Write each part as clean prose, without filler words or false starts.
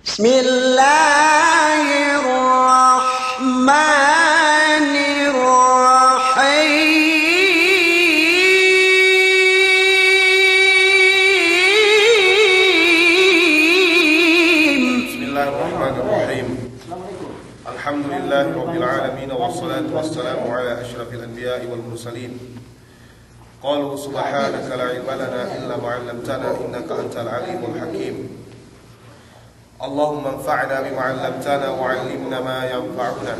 بسم الله الرحمن الرحيم بسم الله الرحمن الرحيم. الحمد لله رب العالمين والصلاة والسلام على أشرف الأنبياء والمرسلين. قالوا سبحانك لا علم لنا إلا ما علمتنا إنك أنت العليم الحكيم. اللهم انفعنا بما علمتنا وعلمنا ما ينفعنا.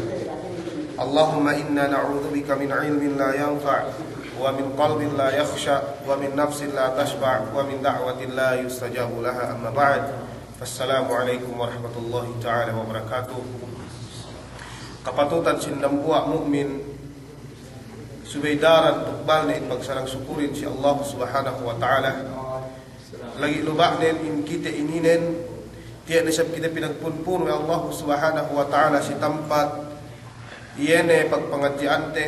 اللهم إنا نعوذ بك من علم لا ينفع ومن قلب لا يخشع ومن نفس لا تشبع ومن دعوة لا يستجاب لها. أما بعد، Assalamualaikum warahmatullahi ta'ala wabarakatuh. Kapatutan sindambuak mukmin subaidaran tukbal na ipagsalang sukurin si Allah subhanahu wa ta'ala. Lagi lubak nin in kita ininen tiyak nisab kita pinagpunpun wa Allah subhanahu wa ta'ala si tempat iyene pagpangadyaante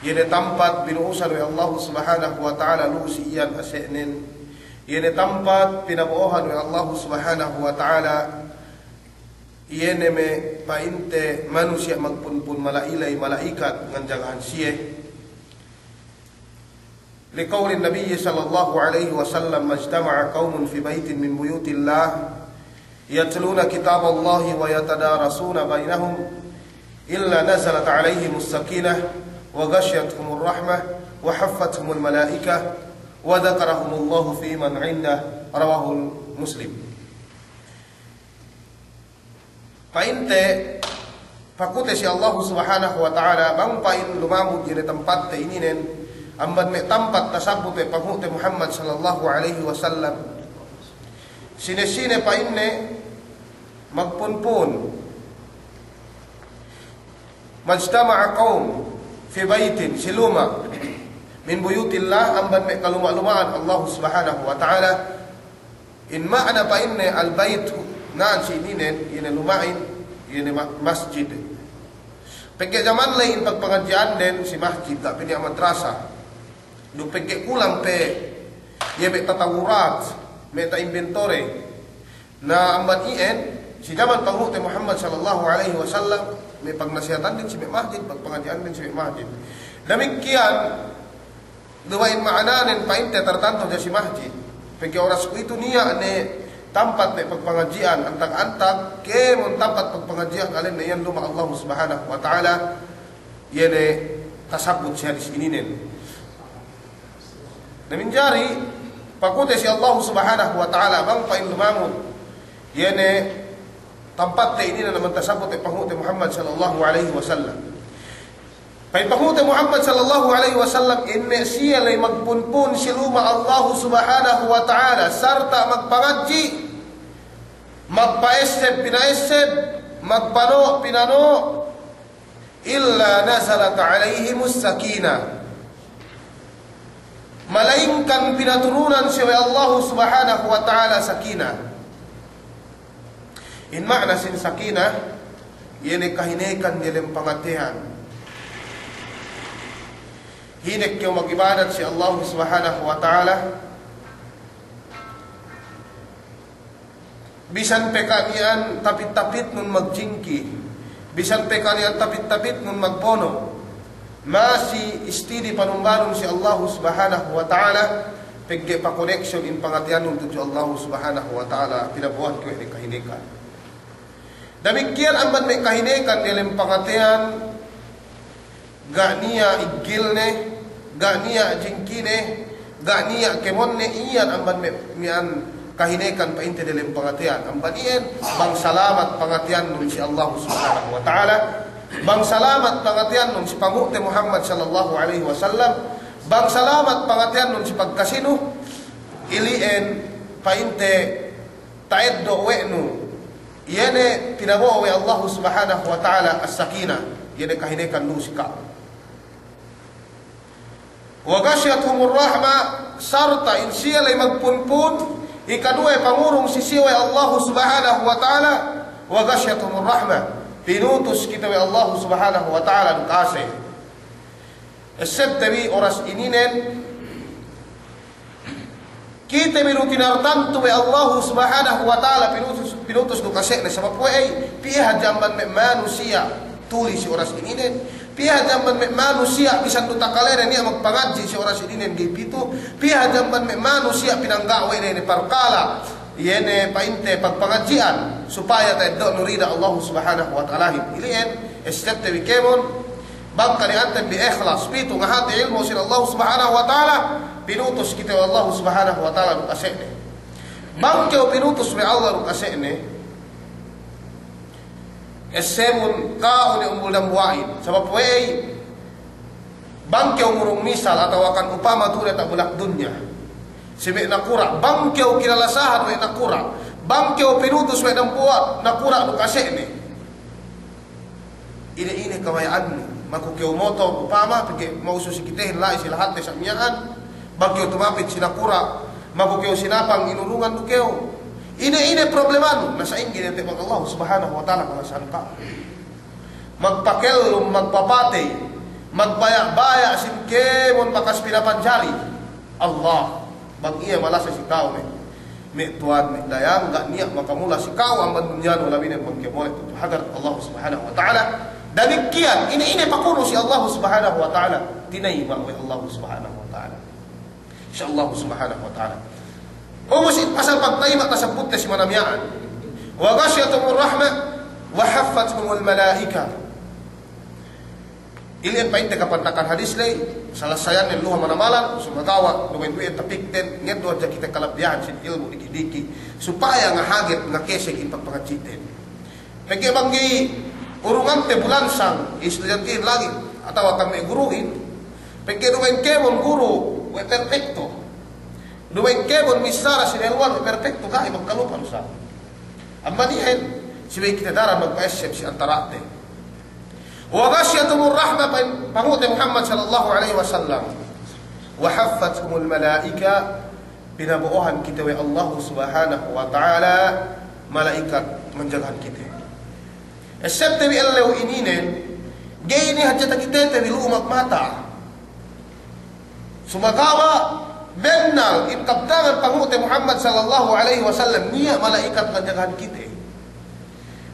iyene tempat binuusan wa Allah subhanahu wa ta'ala lusi iyan asenen. Iene tempat pinabuohan oleh Allah Subhanahu wa taala. Iene me painte manusia magpunpun malailay malaikat nganjagahan siye. Liqauli Nabi sallallahu alaihi wasallam, majtama'a qaumun fi baitin min buyutillah yatluna kitab Allah wa yatadarasuna bainahum illa nazalat alaihimus sakinah wa ghashiyatuhumur rahmah wa haffathumul malaikah wa dzakarahumullahu fi man 'indah. Rawahul Muslim. Painte pakute si Allah Subhanahu wa ta'ala bang pain lumamud di tempat te ininen amban me tempat tasabut te pangute Muhammad sallallahu alaihi wasallam. Sine-sine painne magpunpun majtama'a qaum fi baitin siluma min buyutillah amban me kaluma-lumaan Allah Subhanahu wa ta'ala. In ma'na pa inne al bait naan si ininen ina lumain ina masjid. Pagke zaman lain pagpangadyan din si masjid ta pinya madrasa. Do pagke kulang pe yebe tatawurat me ta inventory na amban ien si zaman pangute Muhammad sallallahu alaihi wasallam me pagnasihatan din si masjid pagpangadyan din si masjid. Demikian duwain maananin painte tertanto dia si masjid. Pagka oras ko itu niya ne tempat ne pagpangajian antag-antag ke mon tempat pagpangajian alin na yan luma Allah Subhanahu wa ta'ala yene kasabot siya di sininin. Namin jari pagkute si Allah Subhanahu wa ta'ala bang pain lumamod yene tempat ne ini na naman tasabot e pangute Muhammad sallallahu alaihi wasallam. Pangute Muhammad sallallahu alaihi wasallam inne siya lay magpunpun siluma Allah Subhanahu wa ta'ala sarta magpangadji magpaeseb pinaeseb magpano pinano illa nazalat alaihimus sakinah malaingkan pinaturunan siya Allah Subhanahu wa ta'ala sakinah. In makna sin sakinah yene kahinekan nilem pangatihan hinek yung mag-ibadat si Allah Subhanahu wa ta'ala bisan pe kanian tapit-tapit nun magjingki bisan pe kanian tapit-tapit nun magpono masi istidi panumbalon si Allah Subhanahu wa ta'ala pegge pa connection in pangatian nun to Allah Subhanahu wa ta'ala pinabuhat ko ni kahinikan. Demikian amban may kahinikan nilang pangatian gania igilne gania jingkine gania kemonne iyan amban mian kahinekan painte dilem pangatian amban iyan bang salamat pangatian nun si Allah Subhanahu wa ta'ala bang salamat pangatian nun si pangute Muhammad sallallahu alaihi wasallam bang salamat pangatian nun si pagkasino ilien painte taeddo wenu yene pinabo we Allah Subhanahu wa ta'ala as-sakinah yene kahinekan nun si ka wa ghashiyatuhumur rahma sarta in siya lay magpunpun ikadua pangurong si siya Allah Subhanahu wa ta'ala wa ghashiyatuhumur rahma pinutos kita wa Allah Subhanahu wa ta'ala nukase esebtebi oras ininen kita biru tinartantu be Allah Subhanahu wa taala pinutus do kasih na sabab pihak jamban me manusia tulis si oras ininen pihak jamban me manusia bisan do takalere ni magpangadji si oras ininen gipito pihak jamban me manusia pinanggawe ni parkala yene painte pagpangadjian supaya tayo nurida Allah Subhanahu wa taala ilien step te bikemon bangka ni antem bi ikhlas pitu ngahati ilmu sin Allah Subhanahu wa taala pinutus kita Allah Subhanahu wa taala kasene bangkeo pinutus be Allah kasene esemun kau ni umbul dan buain sebab bangkeo murung misal atau akan upama tu tak bulak dunia sibe nakura bangkeo kilalasahan we nakura bangkeo pinutus we dan buat nakura kasene ini kamayaan ni makukeo moto upama pike mau susi kitehin lai silahat te samyaan bagyo tumapit sinakura magukeo sinapang inulungan dukeo ini probleman nasa ingin ente mag Allah Subhanahu wa taala kalasan ka magpakelum magpapate magbaya-baya sinkemon makas pinapanjari Allah bang iya malasa si kau me tuan me dayang gak niat makamula si kau amban dunyano lamin magkemole tu hadar Allah Subhanahu wa taala demikian ini pakuno si Allah Subhanahu wa taala tinayma wa Allah Subhanahu wa taala insyaallah Subhanahu wa taala umusin pasal pagtayma tasabut si manamyaan wa ghasyatumur rahmah wa haffathumul malaika ilin painte kapantakan hadis lay salah sayan ng luha manamalan sumagawa lumayn duit tapikten ngeddo aja kita kalabyahan sin ilmu dikidiki supaya nga hagit nga keseg ipagpangatsiten pagke banggi urungan te bulansang estudyante lagi atau kami guruin pagke lumayn kemon guru we perfecto dumain kebon misara sinelwan perfecto ka ibang kalupan sa amanihen sibay kita dara magpa-esep si antarate wa ghasyatumur rahmah pangute Muhammad sallallahu alaihi wasallam wa haffathumul malaika pinabuohan kita wa Allah Subhanahu wa taala malaikat menjagahan kita esep te Allah ininen gayni hadja kita te lumak mata sumagawa benal itabdangan pangute Muhammad sallallahu alaihi wasallam niya malaikat kanjagahan kita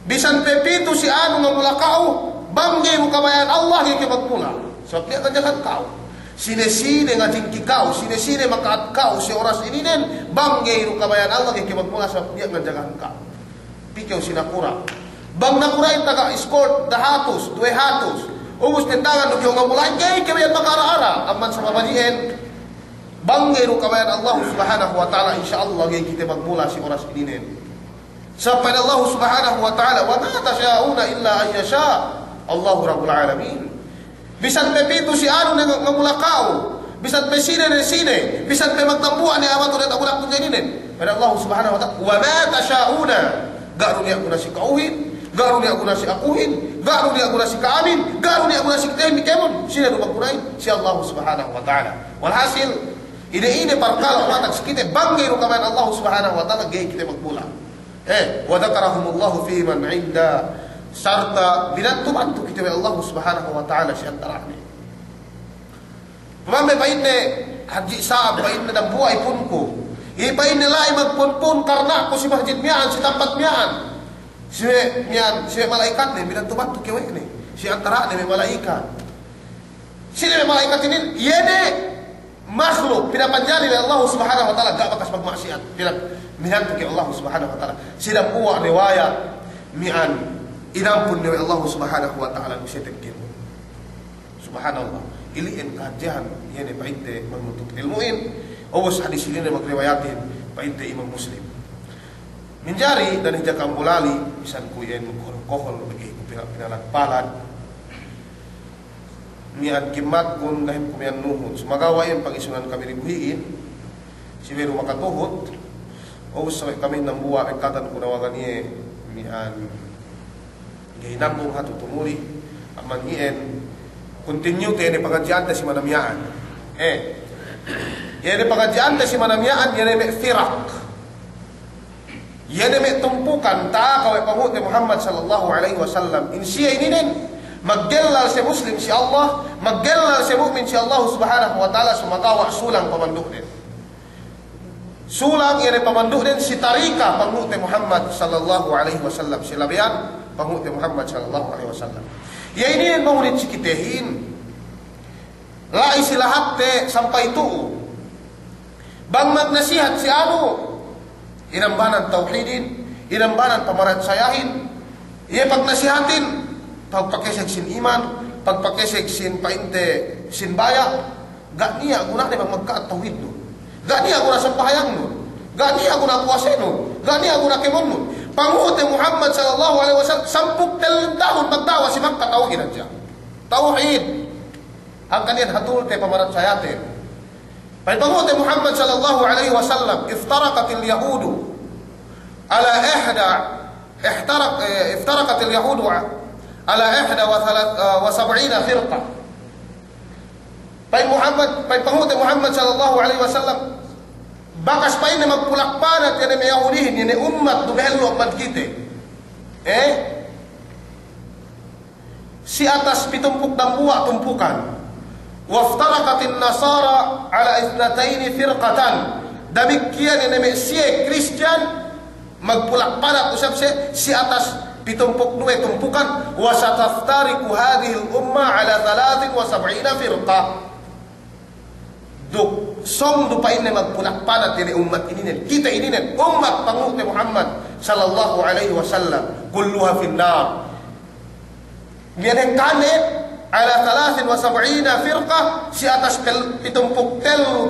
bisan pepito si anu nga mulakao banggay mo kamayan Allah yung kipagmula so kaya kanjagahan kau sine-sine nga tingkikaw sine-sine makaat kau si oras ininen banggay mo kamayan Allah yung kipagmula so kaya kanjagahan kau pikaw sinakura bang nakurain taga escort dahatos duwe hatos ubus tendangan nung yung nga mula kaya kamayan makara-ara aman sa mabaliin bangero kamayan Allah Subhanahu wa taala insyaallah gay kita magmula si oras ininen sampai Allah Subhanahu wa taala wa ma tasyauna illa an yasha Allah rabbul alamin bisan pepito si anu nga mulakaw bisan pe sine bisan pe magtambuan ni amato na tabulak kun ininen pada Allah Subhanahu wa taala wa ma tasyauna garu niya kuna si kauhin garu niya kuna si akuhin garu niya kuna si kaamin garu niya kuna si temi kemon sila do magkunain si Allah Subhanahu wa taala walhasil ini perkara watak kita banggai rukaman Allah Subhanahu wa taala gay kita magmula wa dzakarahumullahu fi man 'inda sarta binantu kita wa Allah Subhanahu wa taala si antarane pamame paine haji saab paine dan buay punko paine lai magpunpun karna ko si masjid mian si tempat mian si malaikat ni binantu kewe ni si antarane may malaikat sila may malaikat ini yene makhluk pinapanjali oleh Allah Subhanahu wa taala gak bakas magmaksiat minantu ke Allah Subhanahu wa taala sila buwa riwayat mian inampun ni Allah Subhanahu wa taala bisetek subhanallah iliin kajian yani painte menuntut ilmuin awas hadis ini magriwayatin painte Imam Muslim minjari dan hijakam bulali bisan kuyen kohol bagi pinalagpalan mian kimat kun kahim kumian nuhun sumagawain pag-isunan kami ribuhiin si Vero makatuhot o sa kami ng buwa ang katan kunawagan niya mian gahinambong hatu tumuli aman hien continue tayo ni pagkadyante si manamyaan yan ni pagkadyante si manamyaan yan ay may firak yan ay may tumpukan ta kaway pangute Muhammad sallallahu alaihi wasallam insiya ininin maggelal si Muslim si Allah, maggelal si Mu'min si Allah Subhanahu wa taala sumagawa sulang pamandukin. sulang ia pamanduk din si tarika pangute Muhammad sallallahu alaihi wasallam silabian pangute Muhammad sallallahu alaihi wasallam. Ya ini yang mau dicikitehin. Lai silahat te sampai itu. Bang magnasihat si anu inambanan tauhidin, inambanan pamarat sayahin. Ia pagnasihatin pagpakesek sin iman, pagpakesek sin painte sin baya. Gak niya guna de magkaat tauhid no. Gak niya guna sampahayang no. Gak niya guna puasa no. Gak niya guna kemon no. Pangute Muhammad sallallahu alaihi wasallam 10 tahun magdawa si Makkah tauhid aja. Tauhid. Ang kanyan hatul te pamarat sayate. Pangute Muhammad sallallahu alaihi wasallam iftaraqat al-yahudu ala افترقت اليهود على 71 فرقة. Pai pangute Muhammad sallallahu alaihi wasallam bakas pa ini magpulakpanat yan may Yahudihin yan umat dubehelo pad kite. Si atas 72 tumpukan. Waftaraqatin nasara ala 12 firqatan. Demikian yan may siya Christian magpulakpanat usap si atas 72 tumpukan. Wasataftariku hadhihi al-umma ala 73 firqah. Duk som dupain na magpulakpanat ini umat ini nen kita ini nen umat pangute Muhammad sallallahu alaihi wasallam kulluha finnar. Yan kane ala 73 firqah si atas 70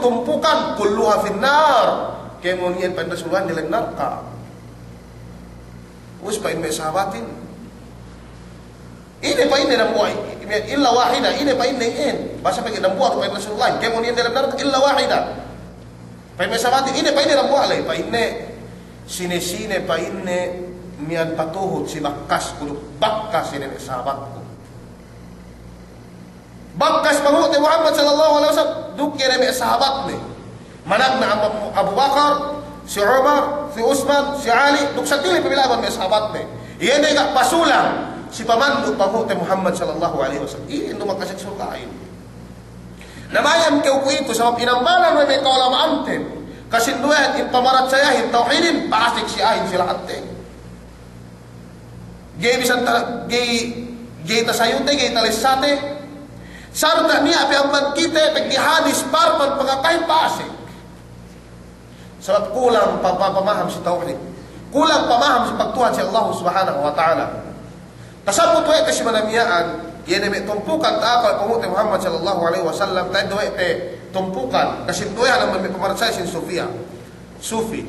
tumpukan kulluha finnar. Kemudian pandasuhan dalam neraka. Us pa may sahabatin. Ini pa ini namuha illa wahida. Ini pa ini basa pa namuha pa Rasulullah. Kemudian dalam neraka illa wahida. Pa may sahabatin. Ini pa ini namuha lay. Pa ini sine pa ini miyan patuhod si Bakkas kuno bakkas ini sahabat ko. Bakkas pangute Muhammad sallallahu alaihi wasallam dukire may sahabat ni. Manag na Abu Bakar, si Umar, si Utsman, si Ali, duk sa dili pamilaban may sahabat ni. Iyan ay pasulang si pamandu pangute Muhammad sallallahu alaihi wasallam. Iyan dumakasik surkain. Namayan kau ito sa pinambalan may kaulamaante. Kasinduhan in pamarat sayahin tauhidin paasik si ahin sila ante. Gay bisan gay tasayute, gay talisate. Sarta niya api kita pag hadis parpan pagkakain paasik. Sebab kulang pamaham si tauhid. Kulang pamaham si pagtuhan si Allah subhanahu wa ta'ala. Kasabot wa ito si manamiyaan, yan ay tumpukan taakal pangute Muhammad sallallahu alaihi wasallam, tayo doon ito tumpukan, kasi doon naman may pamaransay sin Sufia. Sufi.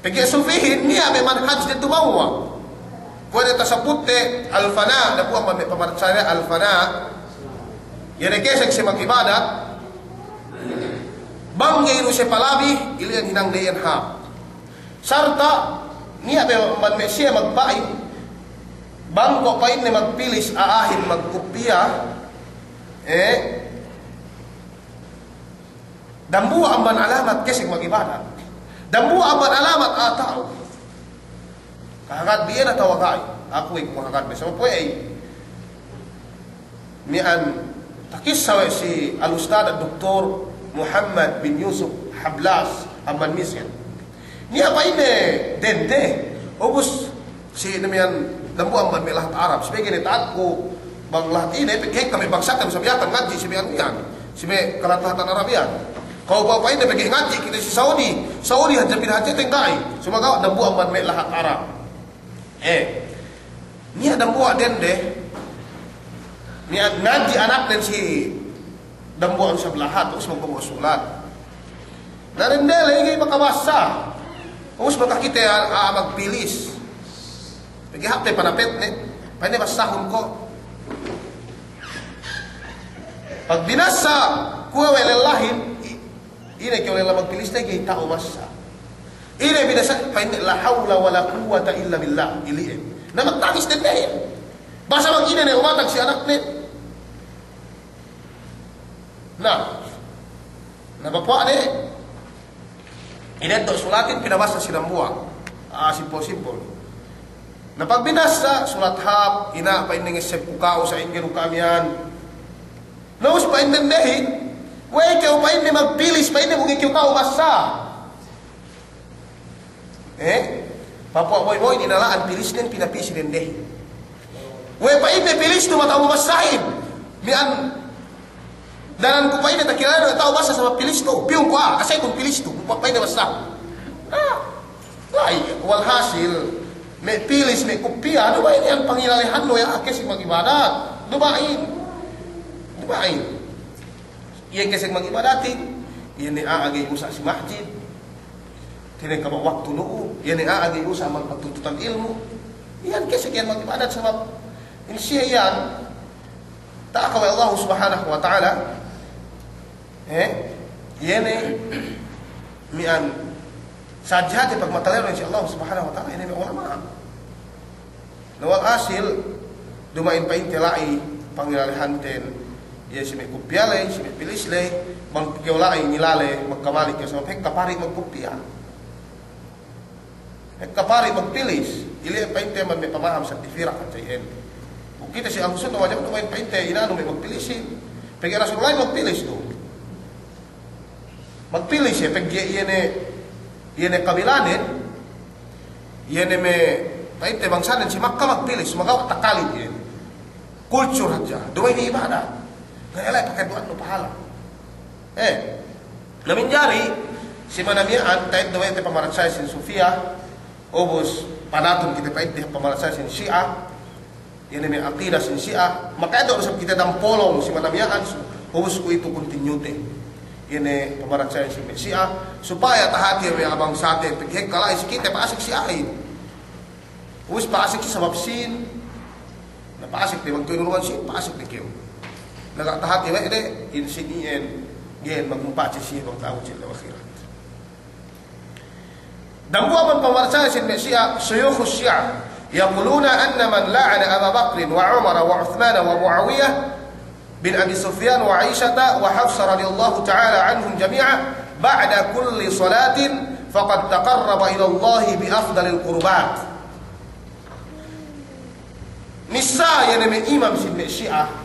Pagka Sufihin, niya may manhaj din tumawa. Pwede tasaputte, alfana, na po ang may pamaransay na alfana, yan ay kesag si mag-ibadat, banggay ro siya palabi, iliyan hinang dayan ha. Sarta, niya man may siya magbain, bangko pa yun na magpilis, aahin, magkupya, dambuha ang man alamat kasi mag-ibadat. Dambuha ang man alamat ataw. Kahagad biya na tawagay. Ako ay kahagad biya. Sama po ay, mian, takis sa si al-Ustad at Dr. Muhammad bin Yusuf Hablas Amman Misyan. Niya pa ini dente. Ubus si namiyan dambu amman may lahat Arab. Sabi ganit ko bang lahat ini pagkik kami bagsakan sa biyatan ngaji si miyan yan. Si may kalatahatan Arabian. Kau pa ini pagkik ngaji kita si Saudi. Saudi hadja pinahati tengai. Sumagaw dambu amman may lahat Arab. Niya dambu dende. Niya ngaji anak dan si dambuan sa lahat, tapos magpapasulat. Narindela, higay makabasa. Tapos magkakita magpilis. Naghihapte panapit, paano basahon ko? Pag binasa, kuwa walalahin, ina kaya wala magpilis na, higay tao masa. Ina binasa, paano la hawla wala quwwata illa billah, iliin. Na magtangis din na yun. Basa mag-ina na umatag si anak nito. Napapwa ni inento sulatin pinabasa silang buwang simple napagbinasa sulat hap ina pa ining isip ukao sa ingin ukamian naus pa indendehin way kayo pa ini magpilis pa ini mungkin kayo basa Papua boy dinalaan pilisnen pinapisiden deh. We pa ite pilis tu mata masahin. Mian danan ko pa ite takilala tao basa sa pilis tu. Piung ko kasi kung pilis tu pa ite basa. Ay walhasil may pilis may kupia do ba ini ang pangilalihan lo ya kasi mag-ibadat. Dumain. Iyan kasi mag-ibadatin. Iyan ni aagay usa si masjid. Tinay ka waktu noo. Iyan ni aagay usa magpagtututan ilmu. Iyan kasi kaya mag-ibadat sa insiya yan. Taakaway Allah subhanahu wa ta'ala. Iyan mian sajad pag matalero si Allah subhanahu wa ta'ala. Iyan may ulama. Nawal asil dumain pa intilai pangilalihantin. Iya si may kupyalay, si may pilislay, magkikiwalay, nilale, magkamalik ka sa kapari magkupya. Kapari magpilis, ili pa inte man may pamaham sa tifira at sayin. Kung kita si ang sunod, wajan mo pa inte, inaano may magpilisin. Pag Rasulullah magpilis to. Magpilis siya, pag iyan kabilanin, iyan may pa inte bangsanan, si Makkah magpilis, magawa takalid yan. Kultur hadya, duway ni ibadah. Kaya lang, pagkaduan no pahala. Naminjari, si Manamiaan, kahit daw ito pamaratsay sin Sofia, obos, panaton kita kahit ito pamaratsay sin Shia, yan may akira sin Shia, makaya daw usap kita ng polong si Manamiaan, obos ko ito continuity. Yan pamaratsay sin Shia, supaya tahati may abang sa atin, pagheg kalay, si kita, paasik siya ay. Obos, paasik siya sa mapsin, napaasik, di magtunuruan siya, paasik di kayo. Nagatahat iba ide insinian gen magmumpa siya bang tao sila akhirat. Dambu man pamarsa sin Mesiya suyukh Syiah yaquluna anna man la'ana Abu Bakr wa Umar wa Uthman wa Muawiyah bin Abi Sufyan wa Aisyah wa Hafsah radhiyallahu ta'ala anhum jami'a ba'da kulli salatin faqad taqarraba ila Allah bi afdalil qurbat. Nisa yan may imam sin Syiah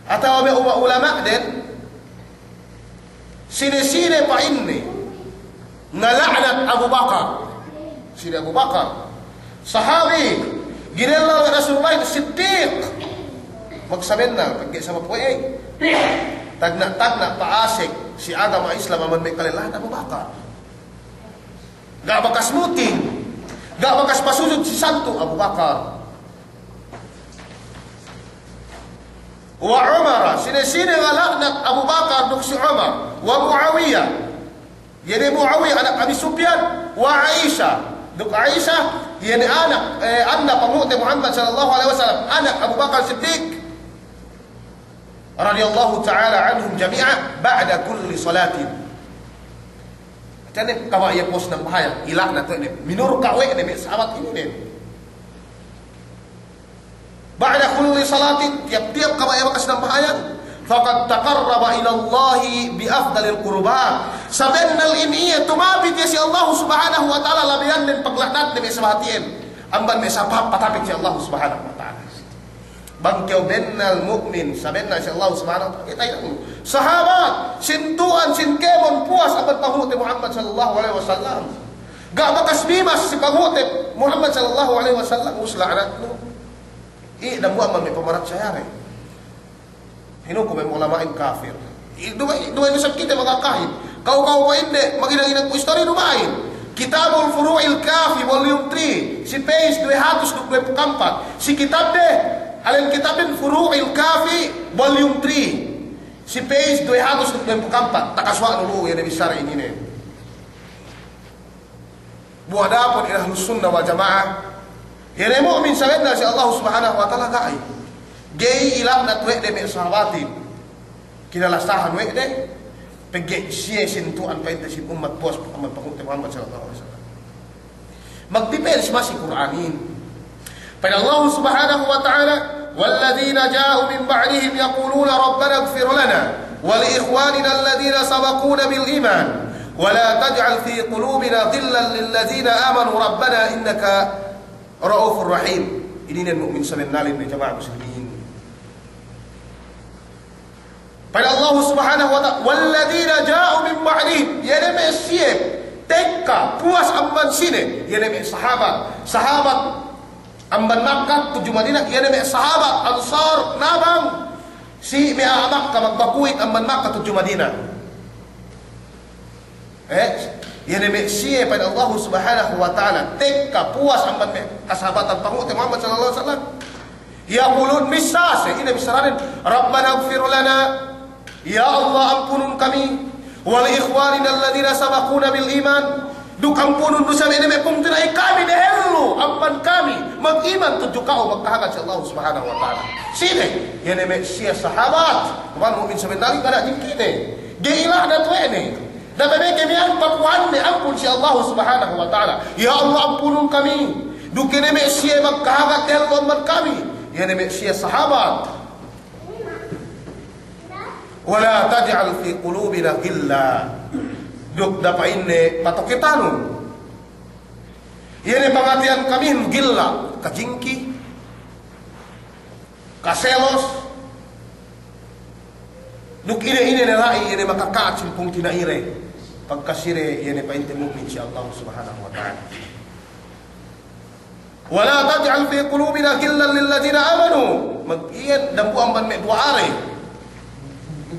atau may ulama din sinisine pa inni na la'nat Abu Bakar. Sina Abu Bakar sahabi ginela ng Rasulullah Siddiq magsaben na pagkaya sa mapuay tagna paasik si Adam ang Islam man may kalilahan Abu Bakar ga bakas muting ga bakas pasunod si Santo Abu Bakar wa Umar sinisine nga laknat Abu Bakar duk si Umar wa Muawiyah yani Muawiyah anak Abi Sufyan wa Aisyah duk Aisyah yani anak panguti Muhammad sallallahu alaihi wasallam anak Abu Bakar Siddiq radhiyallahu ta'ala anhum jami'a ba'da kulli salatin. Jadi kawaya pos ng bahaya ilaknat ini minur kawe ni sahabat ini din ba'da kulli salatin tiap-tiap kabaya bakas ng bahayan faqad taqarraba ila Allah bi afdalil qurbat sabennal ini tumabit ya si Allah subhanahu wa ta'ala labihan din paglaknat ni sahabatin amban may sapap patapik si Allah subhanahu wa ta'ala bangkyaw bennal mu'min sabenna si Allah subhanahu wa ta'ala kita itu sahabat sintuan sinkemon puas abad pahuti Muhammad sallallahu alaihi wasallam ga bakas bimas si pahuti Muhammad sallallahu alaihi wasallam usla'anat no dambu man may pamarat siya rin. Hinuko may ulamain kafir. Duway nusap kita mga kahit. Kau pa hindi. Maginang-inang ko istorya dumain. Kitabul Furu'il Kafi, volume 3. Si page 224. Si kitab de. Alin kitab din Furu'il Kafi, volume 3. Si page 224. Takaswa nulu yan ang isara ini. Buwadapon inahlus sunnah wal jamaah. Yan mu'min sangat na si Allah subhanahu wa ta'ala kay. Gay ilang na tuwek de may sahabatin. Kinalasahan wek de. Pagge siya sintuan pa ito si umat buwas pagkaman pakunti Muhammad sallallahu alaihi wasallam. Magdipels masih Qur'anin. Pada Allah subhanahu wa ta'ala والذين جاءوا من بعدهم يقولون ربنا اغفر لنا ولإخواننا الذين سبقونا بالإيمان ولا تجعل في قلوبنا غلا للذين آمنوا ربنا إنك رؤوف رحيم. Ini mukmin sebenarnya jemaah muslimin. Pada Allah subhanahu wa ta'ala walladzina ja'u min ba'dihim yana masyiib teka puas amban sini yana me sahabat amban Makkah tuju Madinah yana me sahabat Ansar nabang si me Makkah magbakuit amban Makkah tuju Madinah yana me siya pada Allah Subhanahu wa taala teka puas amban me kasabatan panguti Muhammad sallallahu alaihi wasallam yaqulun misas ini misranin rabbana ighfir lana ya Allah ampunun kami wal ikhwanina alladhina sabaquna bil iman duk ampunun dosa ini me pungtirai kami dehelu ampan kami mag-iman tuju kau magkahagat sa Allah Subhanahu wa taala sine yana me siya sahabat man mu'min sebenarnya kada jingkine geilah na tuene da bebe kami ang pakuan ni ampun si Allah Subhanahu wa taala ya Allah ampunun kami duk ini me siya magkahagat dehelu ampan kami yana me siya sahabat wala taj'al fi qulubina ghilla duk dapain ne patokitano yene pangatian kami gilla kajingki kaselos duk ine nalai yene makakaat simpung tinaire pagkasire yene painte mukmin si Allah Subhanahu wa taala wala taj'al fi qulubina ghillan lil ladzina amanu mag-iyan dambu amban me duare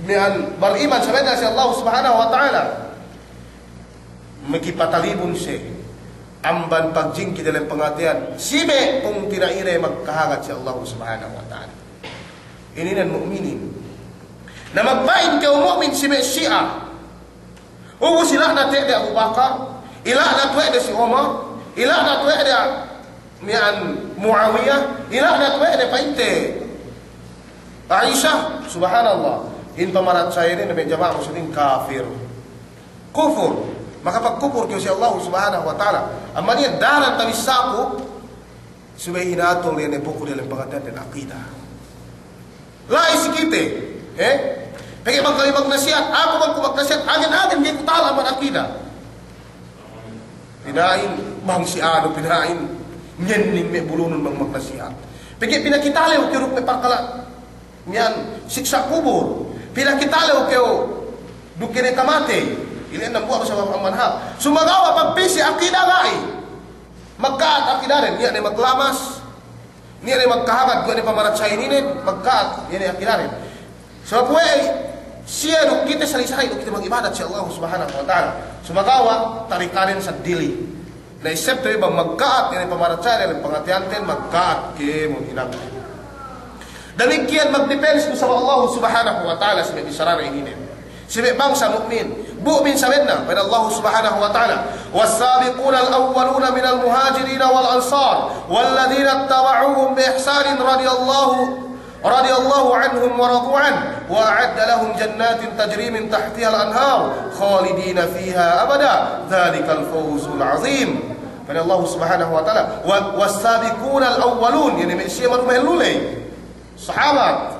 dengan beriman sebenarnya si Allah Subhanahu wa taala magkipatalibon siya amban pagjingki dalam pengatian sibe kung tinaire magkahangat si Allah Subhanahu wa taala ini nan mu'minin na magbain ka mu'min sibe siya ugo sila na te Abu Bakar ila na tuwe si Umar ila na tuwe mian Muawiyah ila na tuwe painte Aisyah subhanallah in pamarat saya ini nabi jamaah muslimin kafir kufur maka pagkufur kyo si Allah Subhanahu wa taala amma niya daran tawisaku subay hinatong liyan buku dalam pangatan dan akidah lais kite pagi magkalimag nasihat ako magkumagnasihat agin di kutala man akidah pinain bang si ano pinain nyening me bulunun bang magnasihat pagi pinakitali o kiruk me pakala niyan siksa kubur pinakitali o dukine kamate ilan ang buwan sa mga manhab sumagawa pagpisi akidah lai magkaat akidah rin niya ni maglamas niya ni magkahagad kung ni pamaratsay ninin magkaat niya ni akidah rin so puway siya nung kita salisay nung kita mag-ibadat si Allah Subhanahu wa ta'ala sumagawa tarikanin sa dili na isip tayo bang magkaat niya ni pamaratsay niya ni pangatiantin magkaat kaya mong hinang damikian magdepends sa Allah Subhanahu wa ta'ala sa may isarara ininin sibe bangsa mukmin mu'min sabenna pada Allah Subhanahu wa taala was-sabiquna al-awwaluna minal muhajirin wal ansar walladzina ittaba'uuhum bi ihsanin radiyallahu anhum wa radu an wa a'adda lahum jannatin tajri min tahtiha al-anhar khalidina fiha abada dzalikal fawzul 'azim pada Allah Subhanahu wa taala was-sabiquna al-awwalun yani mesya marmahulay sahabat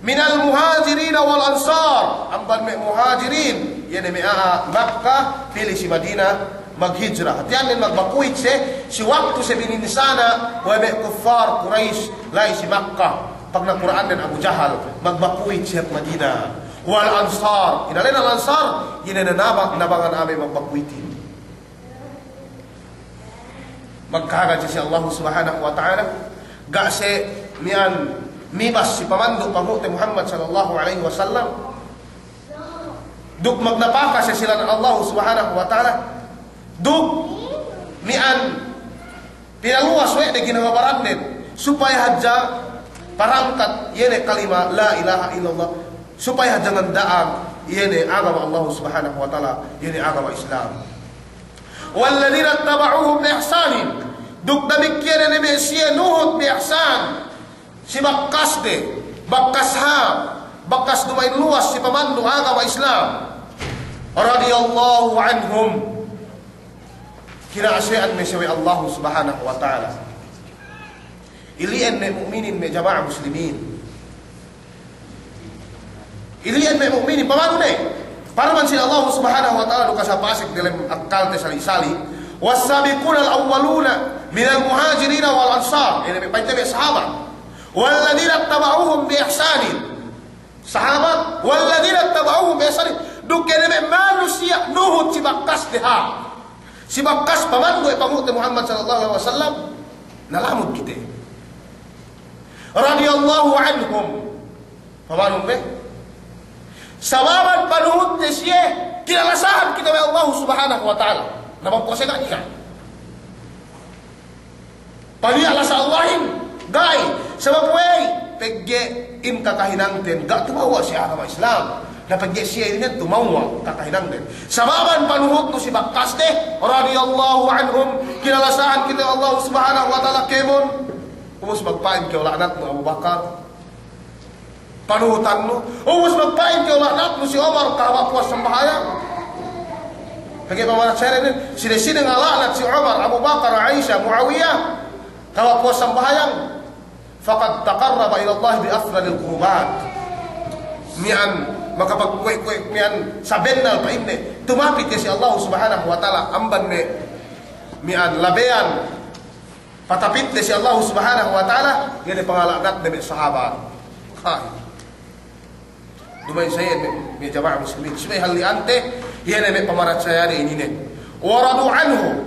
minal muhajirin wal ansar amban me muhajirin yani me Makkah pilih si Madinah maghijrah hatian din magbakuit si waktu sa bininisana wa me kuffar Quraish lai si Makkah pag na Quran din Abu Jahal magbakuit si Madinah wal ansar inalin al ansar yinanabak nabangan ame magbakuitin magkagad si Allah Subhanahu wa ta'ala gase mian mibas si pamandok pamuti Muhammad sallallahu alaihi wasallam duk magnapaka sa sila ng Allah Subhanahu wa ta'ala duk mian pinaluwas we de ginawabaran din supaya hadja parangkat yene kalima la ilaha illallah supaya jangan daang yene agama Allah Subhanahu wa ta'ala yene agama Islam walladina tabauhum bi ihsanin duk damikian ni siya nuhut bi ihsan si bakkas de bakkas dumain luas si pamando agama Islam radiyallahu anhum kinaasian me siya Allah Subhanahu wa ta'ala ilian me mu'minin me jamaah muslimin ilian me mu'minin pamando de para man si Allah Subhanahu wa ta'ala duka sa pasik dalam akal te sali-sali was-sabiquna al-awwaluna minal muhajirin wal ansar ini me paite me sahabat والذين اتبعوهم بإحسان sahabat والذين اتبعوهم بإحسان Duke neme manusia nuhut si bakas deha. Si bakas pamandu pamute Muhammad sallallahu alaihi wasallam nalamud kita. Radhiyallahu anhum. Pamanum be? Sababan panuhut de siye kinalasahan kita oleh Allah Subhanahu wa taala. Nama puasa tak nikah. Pali alasa Allahin gai sebab wey pegge im kakahinang ten gak tumawa si agama Islam. Na pegge siya ini tumawa kakahinang ten. Sababan panuhut tu si bakas de radhiyallahu anhum kinalasahan kita Allah Subhanahu wa taala kemon. Umus magpain kay anak mo Abu Bakar. Panuhutan mo. Umus magpain kay anak mo si Omar kahabapuas sembahayang. Kaya pamanat saya ini sini-sini ngalaknat si Umar, Abu Bakar, Aisyah, Muawiyah kalau puas sembahyang faqad taqarraba ila Allah bi afdalil qurbat. Mian maka pagkuy mian sabennal pa inne tumapit si Allah Subhanahu wa taala amban ne mian labean patapit si Allah Subhanahu wa taala gani pangalaknat ni sahabat. Dumay saya mi jamaah muslimin subay hal ante yan ay pamarat saya ini ne waradu anhu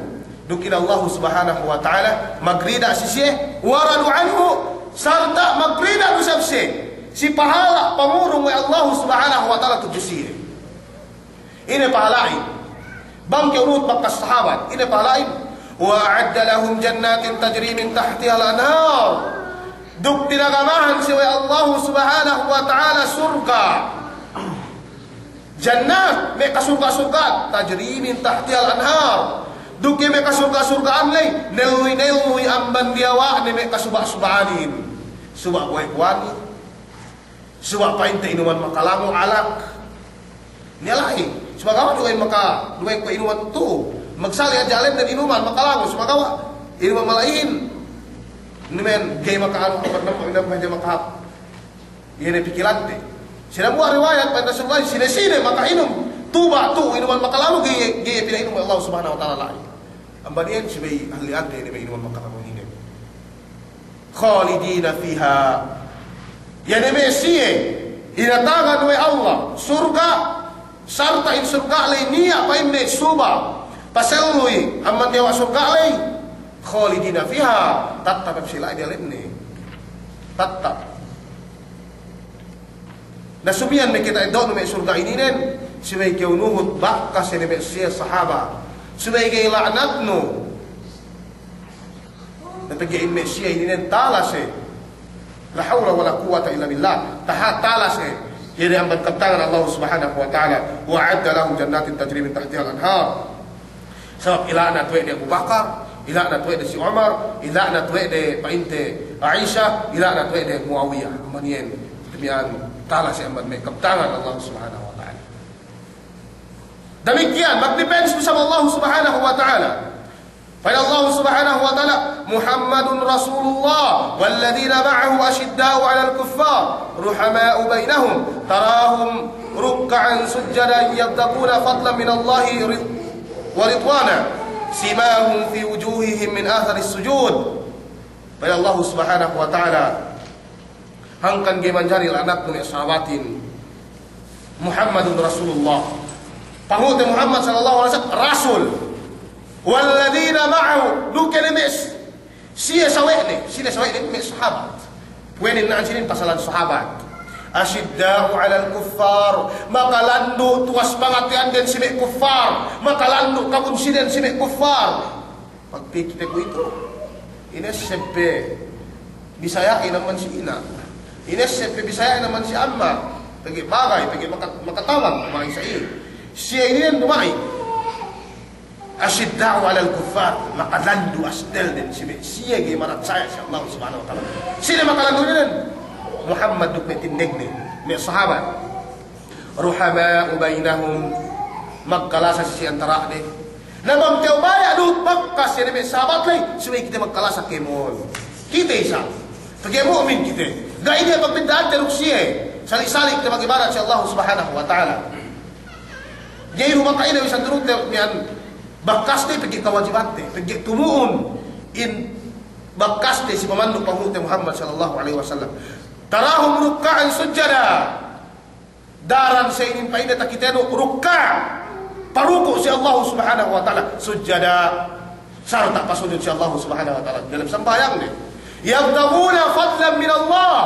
dukil Allah Subhanahu wa taala magrida sisiye waradu anhu sarta magrida usabse si pahala pamurong ay Allah Subhanahu wa taala tujusiye ini pahalain bangke urut bakas sahabat ini pahalain wa a'adda lahum jannatin tajri min tahtiha al-anhar duk tinagamahan si Allah Subhanahu wa taala surga jannat may kasurga-surga tajri min tahtiha al-anhar duki may kasurga-surgaan lay neluy amban diawa ni may kasubah-subahanin subah buhay-buhani subah painte inuman makalango alak nilai sumagawa duway ko inuman to magsali ajalin dan inuman makalango sumagawa inuman malain ni men gay makaano kapag naman medyo makahap yan ay pikilante sila buha riwayat pada Rasulullah sine-sine makainom tuba tu inuman makalango gay pinainom Allah Subhanahu wa taala lain ang baniyan si may ahliante ni may inuman makalango hinim khalidina fiha yan ay may siye inatagan way Allah surga sarta in surga lay niya pa imne suba paseluy amman diwa surga lay khalidina fiha tatap sila dia lemne tatap nasumian me kita idon me surga ini nen sibay kay unuhut bakas ni me siya sahaba sibay kay la'natno natagyain me siya ini nen talase la hawla wala quwwata illa billah tahat talase yeri ang bagkaptangan Allah Subhanahu wa ta'ala wa'adda lahum jannatin tajri min tahtiha al-anhar sabab ila'nat wa Abu Bakar ila'nat wa si Umar ila'nat wa painte Aisyah ila'nat wa Muawiyah manien demikian tala si amad may kaptangan Allah Subhanahu wa ta'ala demikian magdepends sa Allah Subhanahu wa ta'ala pada Allah Subhanahu wa ta'ala Muhammadun Rasulullah walladhina ma'ahu ashidda'u 'alal kuffar ruhama'u bainahum tarahum ruk'an sujjadan yabtaquna fadlan min Allah wa ridwana simahum fi wujuhihim min athari sujud pada Allah Subhanahu wa ta'ala hangkan gemanjari anak punya sahabatin Muhammadun Rasulullah pangute Muhammad sallallahu alaihi wasallam rasul walladina ma'ahu duke mes siya sawene mes sahabat pwede na sinin pasalan sahabat ashidda'u 'alal kuffar makalandu tuwas pangatian den si kuffar makalandu kabunsiden si kuffar pagpikite ko ito inesebe bisaya naman si ina inesebe bisaya naman si amma pagi bagay pagi makatawag kumay sa iyo siya ini yang dumay ashidda'u 'alal kuffar makalandu asdel den si siya gi marat saya si Allah Subhanahu wa ta'ala sila makalandu din Muhammad dukmetin negne may sahabat ruhama bainahum magkalasa si antara de nabang tiubaya dut bakkas yan may sahabat lay suway kita magkalasa kemon kita isa pagay mu'min kita gaya niya pagbindaan teruk siya salik-salik na mag-ibarat si Allah Subhanahu wa ta'ala gaya rumakain na isang durut niyan bakkas de pagay kawajibat de pagay tumuon in bakkas de si pamandok pangute Muhammad sallallahu alaihi wasallam tarahum ruk'an sujjada daran sa inin pa ina takiteno rukka paruko si Allah subhanahu wa ta'ala sujada sarta pasujud si Allah subhanahu wa ta'ala dalam sembahyang ni yabtaguna fadlan min Allah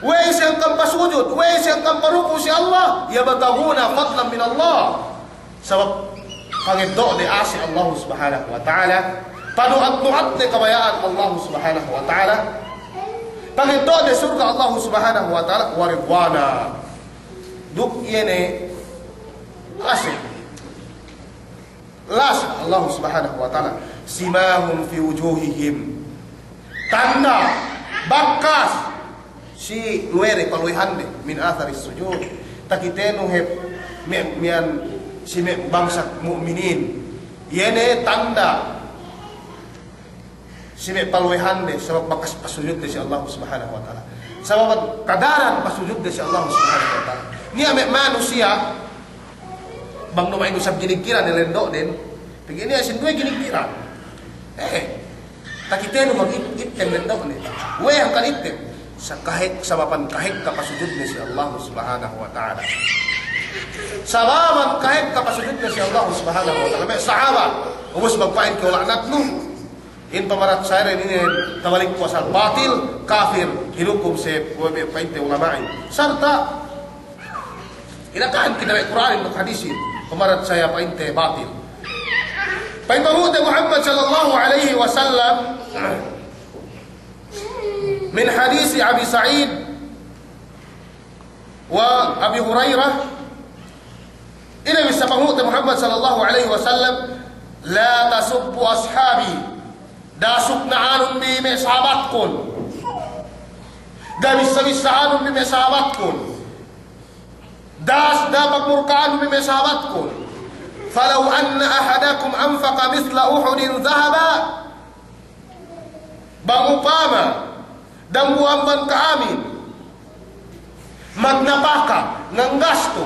ways yang kang pasujud ways yang kang paruko si Allah yabtaguna fadlan min Allah sabab pangiddo ni asi Allah subhanahu wa ta'ala panuat-nuat ni kabayaan Allah subhanahu wa ta'ala pangiddo ni surga Allah subhanahu wa ta'ala waridwana duk yene asik las Allah subhanahu wa ta'ala simahum fi wujuhihim tanda bakas si luere paluihande min athari sujud takiteno hep mian si bangsa mukminin yene tanda si paluihande sebab bakas pasujud si Allah subhanahu wa ta'ala sebab kadaran pasujud si Allah subhanahu wa ta'ala ni ame manusia bang numay usab ginigkiran nilendo din pagini asin duwe ginigkiran takiteno mag-item lendo ni we ang kalitem sa kahit sababan kahit kapasujud ni si Allah subhanahu wa ta'ala sababan kahit kapasujud ni si Allah subhanahu wa ta'ala may sahaba ubos magpain ki wala natno in pamarat sayre ni tabalik po sa batil kafir hinukom se painte ulamain sarta inakaan kinaway Quran at hadisin pamarat saya painte batil paimahud Muhammad sallallahu alaihi wasallam min hadisi Abi Sa'id wa Abi Hurairah ila bisabahud Muhammad sallallahu alaihi wasallam la tasubbu ashabi dasuk na anun bi me sahabat kun dabis-sabis sa anun bi me sahabat kun das dapat murkaan bi me sahabat kun falau anna ahadakum anfaqa mithla uhudin dhahaba bang upama dan buamban kami magnapaka ng gasto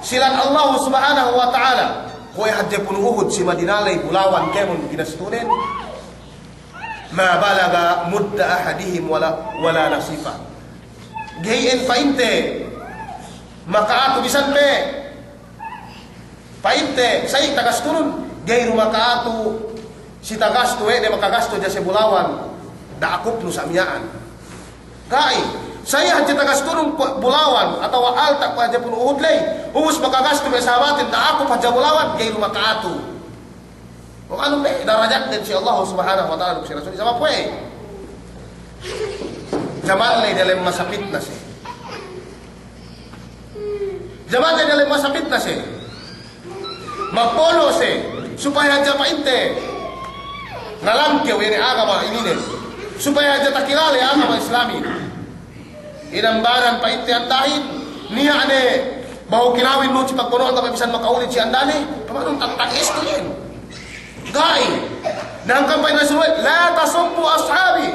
silan Allah subhanahu wa ta'ala kuya hadya pun uhud si Madinalay bulawan kemon ginastunin ma balaga mudda ahadihim wala nasifa gayin painte makaato bisan pe painte say tagasturun gayro makaato si tagasto de makagasto dya sa bulawan daakop no sa miyaan kai saya hadya tagasturun bulawan atau altak pa hadya pun uhudlay ubus makagasto may sahabatin daakop hadya bulawan gayro makaato kung ano ba, darajat din si Allah subhanahu wa ta'ala si Rasul. Sama po Jamal na dalam masapit na siya. Jamal na dalam masapit na siya. Magpolo siya. Supaya dyan painte. Nalamkew yun agama ininin. Supaya dyan takilali agama islami. Inambanan painte ang dahil. Niya ane. Baho kinawin mo si pagpunoan na pabisan makaulit si andali. Pamanong tatakis to yun. Gai, nang kampay na suwet, la tasubbu ashabi.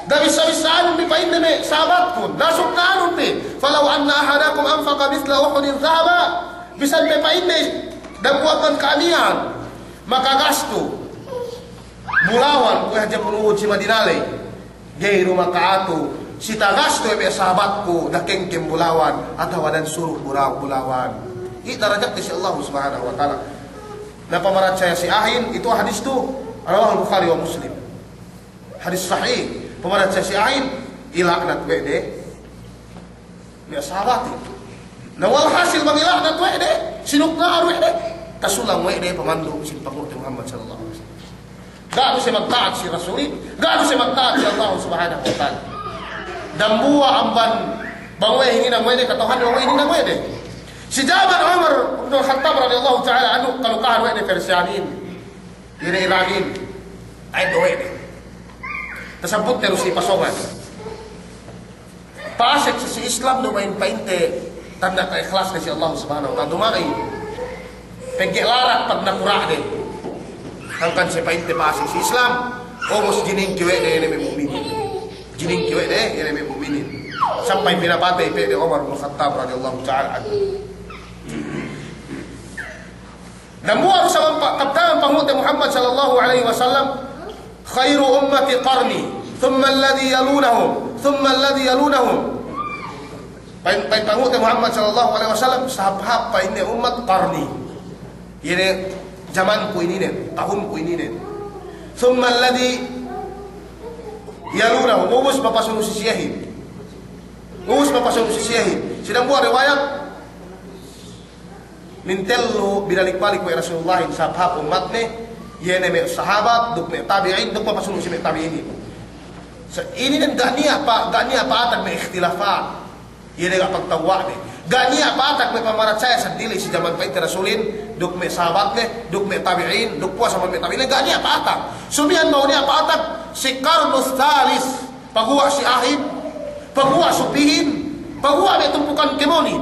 Dabis-sabisaan mi pain na sahabat ko, nasok na anong mi. Falaw anna ahadakum anfaqa mithla uhudin dhahaba. Bisan mi pain na dabuatan kaaniyan, makagasto. Bulawan, kung hadya punuhod si Madinalay. Gayro makaato, si tagasto may sahabat ko, nakengkem bulawan, at hawadan suruh bulawan. Itarajak ni si Allah subhanahu wa ta'ala. Na pamarat saya si ahin itu hadis tu rawah Bukhari wa Muslim hadis sahih pamarat saya si ahin ilaknat wede ni sahabat na wal hasil bang ilaknat wede sinukna wede kasulang wede pamandu si pangutang Muhammad sallallahu alaihi wasallam gaano siya magtaat si Rasul gaano siya magtaat si Allah subhanahu wa ta'ala dambuwa amban bangwe hingin ang wede katahan bangwe hingin ang wede si Jaban Umar bin Khattab radhiyallahu ta'ala anhu kalukahan wa ni Persianin Iranin ay doe tasabot terus si pasongan pasek si Islam no main painte tanda ka ikhlas ni si Allah subhanahu wa ta'ala dumai pegelarak pag nakura de hangkan si painte pasek si Islam omos gining kiwe de ni mukminin gining kiwe de ni mukminin sampai pinapatay pe Umar bin Khattab radhiyallahu ta'ala anhu namuar sa kaptanan panguta Muhammad sallallahu alaihi wasallam khairu ummati qarni thumma alladhi yalunahum thumma alladhi yalunahum Pain pangut Muhammad sallallahu alaihi wasallam sahab pain umat qarni. Ini zamanku ini nih, tahunku ini nih. Thumma alladhi yalunahu ubus papasunu sisiyahin. Ubus papasunu sisiyahin. Sedang buat riwayat nintellu binalik-balik wa Rasulullah sahab umat nih, yene me sahabat, duk me tabi'in, duk papasunu si me tabi'in. Ini kan gak ni apa atak me ikhtilafat. Yene gak pagtawa nih. Gak ni apa atak me pamarat saya sendiri si zaman pain Rasulin, duk me sahabat nih, duk me tabi'in, duk puas sama me tabi'in. Gak ni apa atak. Sumian mau ni apa atak si Qarnus Thalis, pagua si Ahib, pagua supihin, pagua me tumpukan kemoni.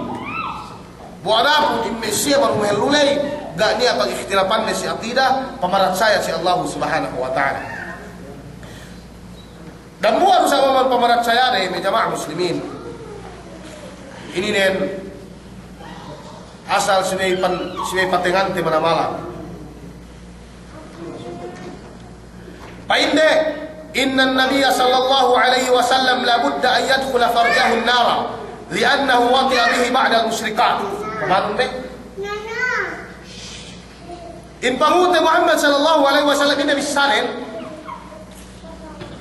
Buana pun immesia baru mehelulay. Gak ni apa ikhtilafan ni si akidah pamarat saya si Allah Subhanahu wa taala. Dan buat sama pamarat saya nih jamaah muslimin. Ini nen asal sini patengan te mana malam. Painde inna an-nabiy sallallahu alaihi wasallam la budda an yadkhula farjahu an-nar li'annahu wati'a bihi ba'da al-musyrikat. Paham be? In pangute Muhammad sallallahu alaihi wasallam ini bisalen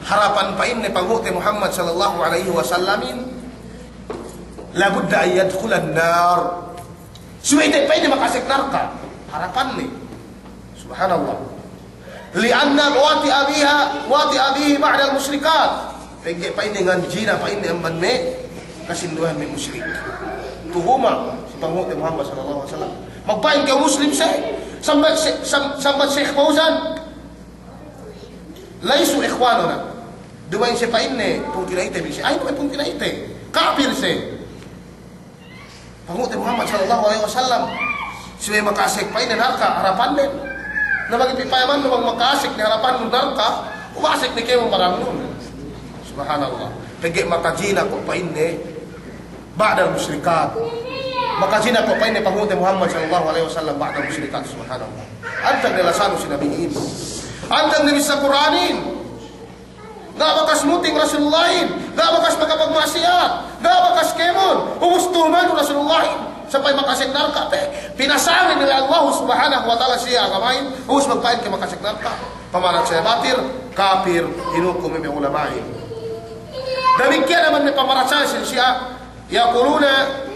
harapan pain ne pangute Muhammad sallallahu alaihi wasallamin la budda an yadkhula an-nar. Suwede pain makasik neraka. Harapan ni. Subhanallah. Lianna wati'a bihi ba'da al-musyrikat. Pegi pain dengan jina pain amban me kasinduhan me musyrik. Tuhuma si pangute Muhammad sallallahu alaihi wasallam. Magpain ka muslim sambat Syekh Fauzan. Laisu ikhwanuna. Duwain si pain ne pung kinaite bisi. Ay pung kinaite. Kafir si. Pangute Muhammad sallallahu alaihi wasallam suwe makasik pain neraka harapan din. Na bagi pipayaman no makasik ni harapan neraka, umasik ni kayo barang nun. Subhanallah. Pegi makajina ko pain ne ba'da musyrikat. Makajina ko pain ne pangute Muhammad sallallahu alaihi wasallam ba'da musyrikat. Subhanallah. Antang nilasano si nabiin. Antang ni sa Quranin. Gak bakas muting Rasulullahin, gak bakas makapagmaksiat, gak bakas kemon, umustuman Rasulullahin sampai makasik narka pinasamin nila Allah Subhanahu wa taala siya agamain, us magpain kay makasik narka. Pamarat saya batir, kafir, hinukum may ulamain. Demikian naman may pamarat saya siya yaquluna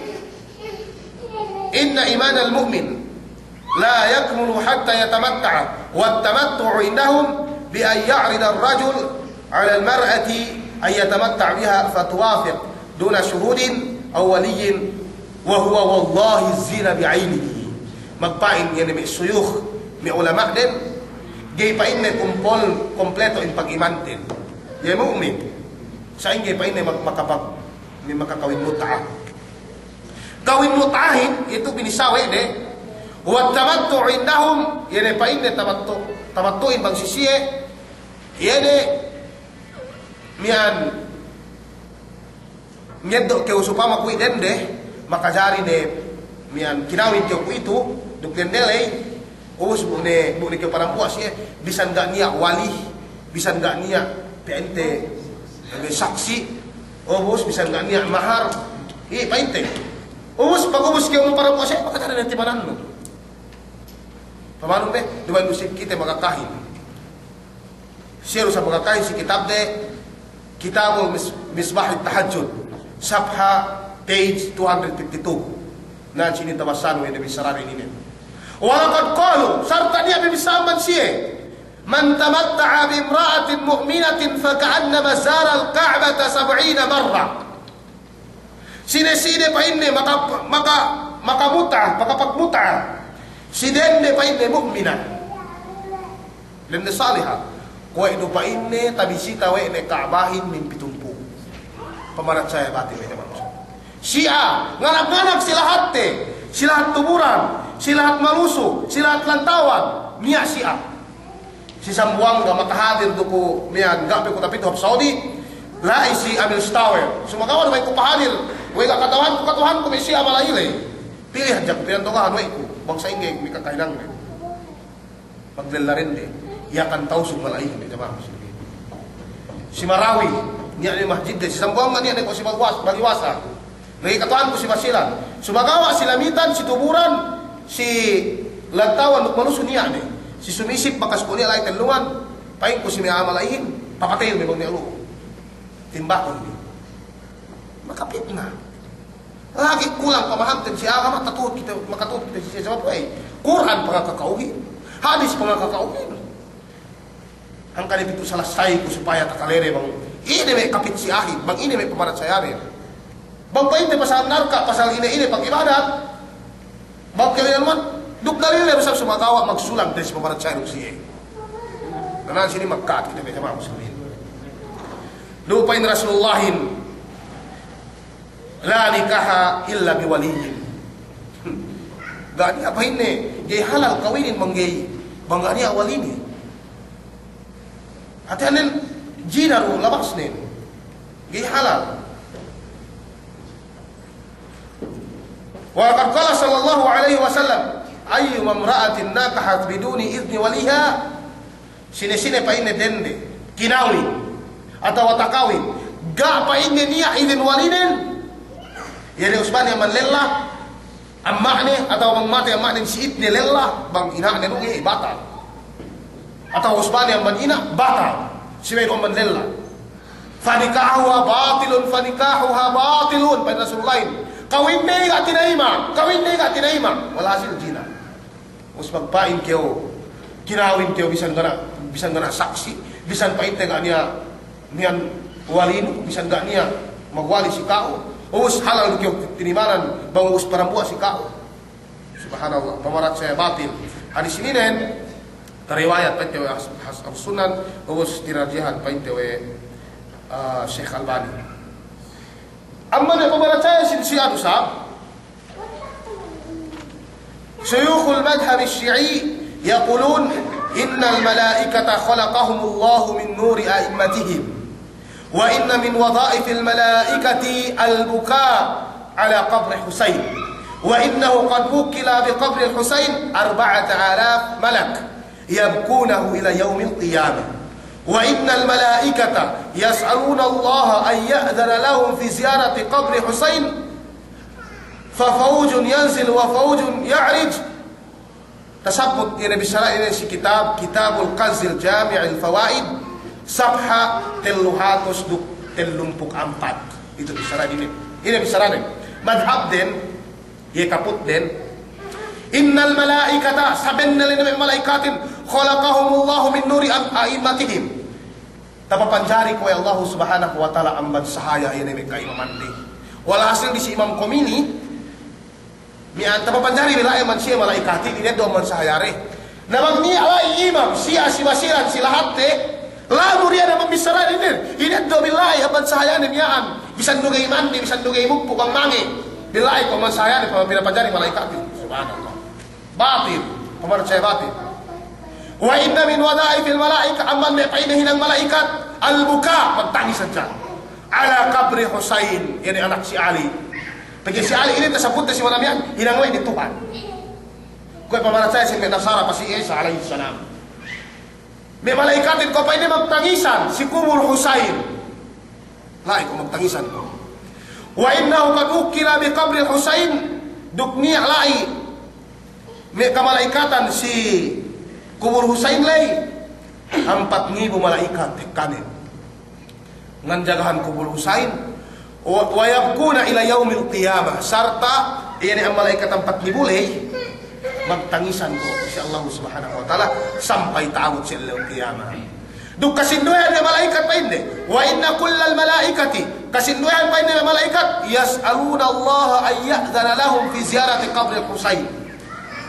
inna iman al-mu'min la yakmulu hatta yatamatta'a wa at-tamattu'u indahum bi an ya'rida ar-rajul على المرأة أن يتمتع بها فتوافق دون شهود أو ولي وهو والله الزنا بعينه magpain yan may suyuh may ulama din gay pain may kumpol kompleto in pag-imantin yan mu'min sa ingay pain may makakawin mut'a kawin mut'ahin ito binisawi de huwag tamattu indahum yan pain may tamattuin bang sisiye yan mian nyeddo ke usupama ku idende makajari ne mian kinawin ke ku itu duk dendele us bune ke parampuas ye bisa enggak niya wali bisa enggak niya PNT sebagai saksi ubus bisa enggak niya mahar painte ubus pagubus ke parampuas ye makajari nanti mananno pamanong be duwan musik kita magakahin siya sa magakahin si kitab de Kitabul Misbah al-Tahajjud Sabha page 252 na sini tawasan wa nabi sarari ini walaqad qalu sarta niya bibisaman siya man tamatta'a bi imra'atin mu'minatin fa ka'annama zara al-ka'bata 70 marra sine pa inne makapagmuta sinende pa inne mu'mina lenne salihah kue itu pa inne tabisita we ne ka'bahin min pitumpu. Pamarat saya batin ini manusia. Sia nganap-nganap silahat tuburan, silahat malusu, silahat lantawan, niya sia. Si sambuang ga makahadir duko mian ga pe ko tapit hop Saudi, la isi amil stawer. Sumagawa may ko pahadir, we ga katuhan ko may sia malayle. Pilih jak pinantongahan we ko, bangsa ingay mi kakahinang. Maglalarin de. Ia akan tahu sumber lain di jemaah muslimin. Si Marawi, niya ni masjid de si sambuang niya ni ko si Baliwasa. Lagi katuan ko si Masilan. Sumagawa si lamitan, si tuburan, si lantawan, nukmanusun niya ni. Si sumisip, bakas ko niya, lahi talungan. Paing ko si may amalaihin. Papatayin, may bang niya timbakon ni. Makapit na. Lagi kulang pamahamtin si agama, makatuot kita siya sa mapuay. Quran pangakakauhin. Hadis pangakakauhin. Ang kanipito sa lasay ko supaya takalere bang ini may kapit si ahid, bang ini may pamarat sa yarin. Bang painte pasal narka, pasal ini pag ibadat. Bang kaya naman, duk dalil na usap sumagawa, magsulang dari si pamarat sa yarin siya. Nanan sini magkaat kita may jamaah muslimin. Lupain Rasulullahin, la nikaha illa biwaliyin. Gani apa ini? Gay halal kawinin manggay bangani awalini. Atanen jinaru labas nin. Gay halal. Wa qad qala sallallahu alaihi wasallam, ayyu mamra'atin nakahat biduni idni waliha, sine-sine pa ini dende, kinawi atau watakawin, ga pa ini niya idin walinin. Yani usban yang manlellah ammakne atau mangmate ammakne si idni lellah bang ina ne nugi batal. Atau usban yang manina batal. Si may manlellah. Fanikahuha batilun fanikahuha batilun pa Rasulullah. Kawin ne ga tinaima. Wala hasil jina. Usbag pain keo kinawin keo bisan gana saksi, bisan painte ga niya niyan walin, bisan ga niya magwali si kao. Us halal kyo tinimanan bang us parambua si kao. Subhanallah, pamarat saya batil. Hadis ini nen riwayat painte we Sunan, us tirajihan painte we Syekh Albani. Amma ne pamarat saya silsilah usab. Syuyukhul madhhab asy-Syi'i yaqulun innal malaikata khalaqahumullahu min nuri a'immatihim. وإن من وظائف الملائكة البكاء على قبر حسين وإنه قد وكل بقبر الحسين 4,000 ملك يبكونه إلى يوم القيامة وإن الملائكة يسألون الله أن يأذن لهم في زيارة قبر حسين ففوج ينزل وفوج يعرج. تثبت إلى بشراء إلى كتاب الكنز الجامع الفوائد Sabha 334. Itu bisaran ini. Ini bisaran ini. Madhab den, ye kaput den. Innal malaikata sabenna lina malaikatin khalaqahumullahu min nuri a'immatihim. Tapapanjari ko Allah Subhanahu wa taala amban sahaya ini may kaimamandi. Wala hasil di si Imam Komini mian tapapanjari bila man siya malaikati ini do man sahayare. Namang ni alai imam siya si wasiran si lahat lalu dia ada pembisaran ini do billahi aban sahayanin yaan bisan dugay mandi bisan dugay mukpu kang mangi billahi paman sahayanin pamapila panjari malaikat. Subhanallah, batil, pemercaya batil. Wa inna min wada'ifil malaika amman may painahin ng malaikat al-buka, magtangis saja ala kabri Husain, yani anak si Ali. Pagi si Ali ini tersebut si manamian hinangway di Tuhan. Kaya pemercaya si Nasara pa si Isa alaihi salam. May malaikatin ko pa ini magtangisan si Kubul Husain. Lai ko magtangisan ko. Wa innahu qad ukila bi qabri Husain dukni lai. May kamalaikatan si Kubul Husain lay 4,000 malaikat kanin. Nganjagahan Kubul Husain wa yabkuna ila yaumil qiyamah sarta yani ang malaikat 4,000 lay magtangisan ko si Allah Subhanahu wa taala sampai taawot sa qiyamah. Duk kasinduhan ng malaikat pa hindi. Wa inna kullal malaikati kasinduhan pa hindi ng malaikat yas'aluna Allah an ya'dhana lahum fi ziyarati qabr Husain.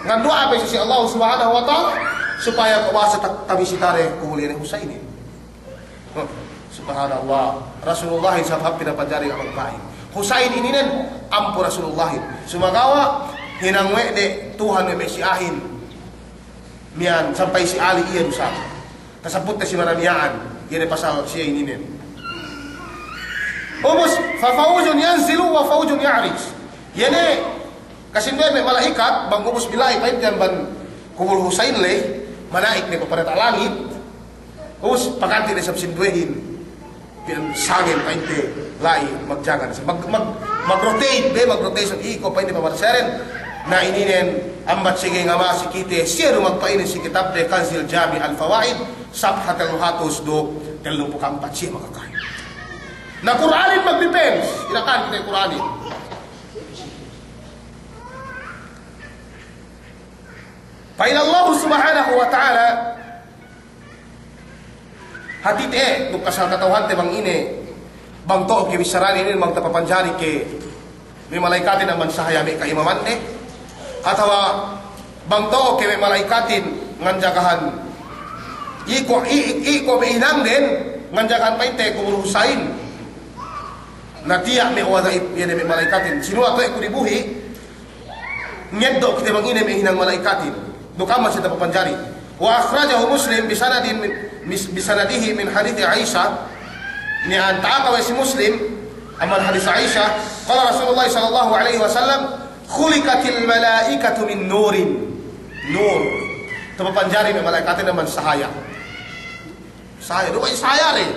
Ngan doa pa si Allah Subhanahu wa taala supaya kawasa tabisitare kumuli ni Husain. Subhanallah. Rasulullah sabab pinapajari ang baik. Husain ini nen ampo Rasulullah. Sumagawa hinangwe de Tuhan may si ahin mian sampai si Ali iya dusa kasabut si manamiyaan yan pasal siya ininin umus fafaujun yanzilu wa faujun ya'rij yan kasinwe may malaikat bang umus bilay paint yan ban Kubul Husain lay manaik ni paparata langit umus paganti na sabsindwehin sangin painte lai magjagan mag-rotate mag-rotation iko painte pamarseren na ininen ambat sige nga masikite siya magpainin si kitab de Kanzil Jami al-Fawaid sabhat al-Muhatus do 34 siya makakain na Quranin mag-depends inakan kita Quranin paina Allah subhanahu wa ta'ala hati te nung kasal katauhan te bang ine bang to ke bisarani ini bang tapapanjari ke may malaikatin ang mansahaya may kaimaman ne atawa bang to ke may malaikatin nganjagahan iko may inang din nganjagahan painte kumurusain na tiyak may wadaip yan may malaikatin sino ato ay kuribuhi ngeddo kita bang ine may hinang malaikatin dukaman siya tapapanjari wa akhrajahu Muslim bisanadihi min hadithi Aisyah ni antaka wa si Muslim amal hadis Aisyah qala Rasulullah sallallahu alaihi wasallam khuliqatil malaikatu min nurin nur tapapanjari may malaikatin naman sahaya do ay sahaya rin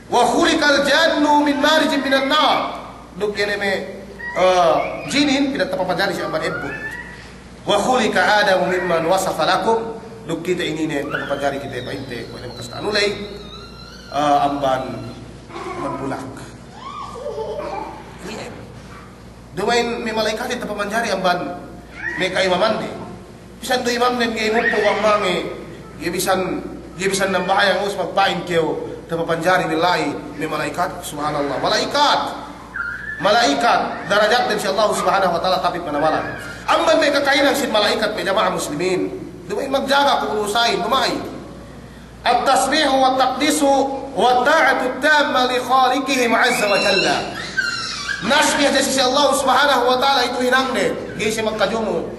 wa khuliqal jannu min marijin minan nar do kene may jinin pinatapapanjari siya amal ebbo wa khuliqa adamu mimman wasafa lakum duk kita ini ne tapapajari kita painte ko ne makasta anulay amban bulak dumain may malaikat tapapanjari amban may kaimaman de bisan do imam nen gay mo po ang mange gibisan ng bahayang us magpain keo tapapanjari nilai may malaikat subhanallah malaikat darajat din si Allah subhanahu wa ta'ala tapit manawalan amban may kakainan si malaikat may jamaah muslimin dumay magjaga kung urusain dumay at-tasbihu wa taqdisu wa ta'atu tamma li khaliqihim azza wa jalla nasbih jasi si Allah subhanahu wa ta'ala itu hinangden gisi magkajumo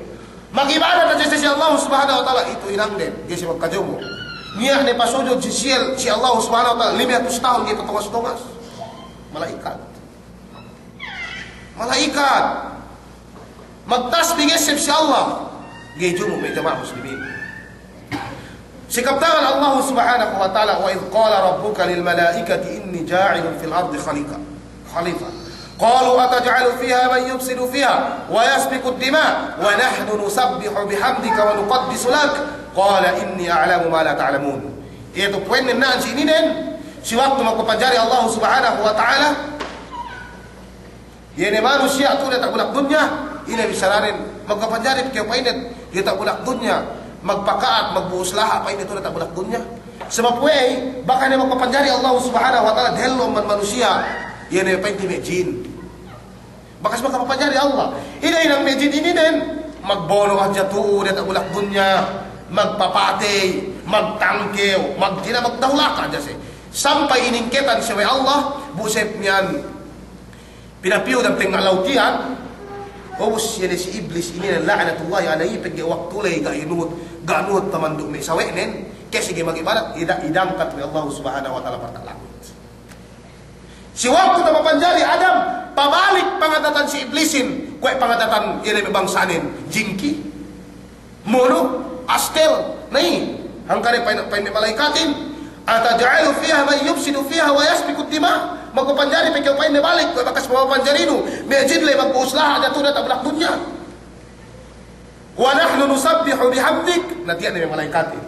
mag-ibadat jasi si Allah subhanahu wa ta'ala itu hinangden gisi magkajumo niya ne pasujud si Allah subhanahu wa ta'ala 500 tahun kita tungas-tungas malaikat magtasbih isip si Allah gijumo may jamaah muslimin sikaptangan Allah subhanahu wa ta'ala wa idh qala rabbuka lil malaikati inni ja'ilun fil ardi khalifa qalu ataj'alu fiha man yufsidu fiha wa yasfiku ad-dima wa nahnu nusabbihu bihamdika wa nuqaddisu lak qala inni a'lamu ma la ta'lamun ito pwede na si ininen si waktu magpapanjari Allah subhanahu wa ta'ala yene manusia tu tak bulak dunya ina bisaranin magpapanjari kaya painit dia tak bulak dunya magpakaat magbuuslaha painit tu tak bulak dunya sebab way baka ni magpapanjari Allah subhanahu wa ta'ala dahil man manusia yene painti me jin baka magpapanjari Allah ina inang me jin ini din magbono aja tu dia tak bulak dunya magpapate magtangkew magtina magdahulaka aja sampai iningketan si Allah busep niyan pinapiyo ng tingalautian ubus yan si iblis ini na la'natullahi alayhi pag waktu lay ganut tamanduk may sawenen kasi mag-ibarat idangkat ni Allah subhanahu wa ta'ala partalakot si waktu tapapanjari Adam pabalik pangatatan si iblisin kaya pangatatan yan ay bangsanin jingki mono astel nai hangkari pa'y malaikatin ataj'alu fiha man yufsidu fiha wa yasfiku ad-dima magpapanjari pagkaw pa'y nabalik kaya bakas mapapanjarino may ajidlay magpuuslaha na tunat ang bulak dunya wa nahnu nusabbihu bihamdik natiyan na may malaikatin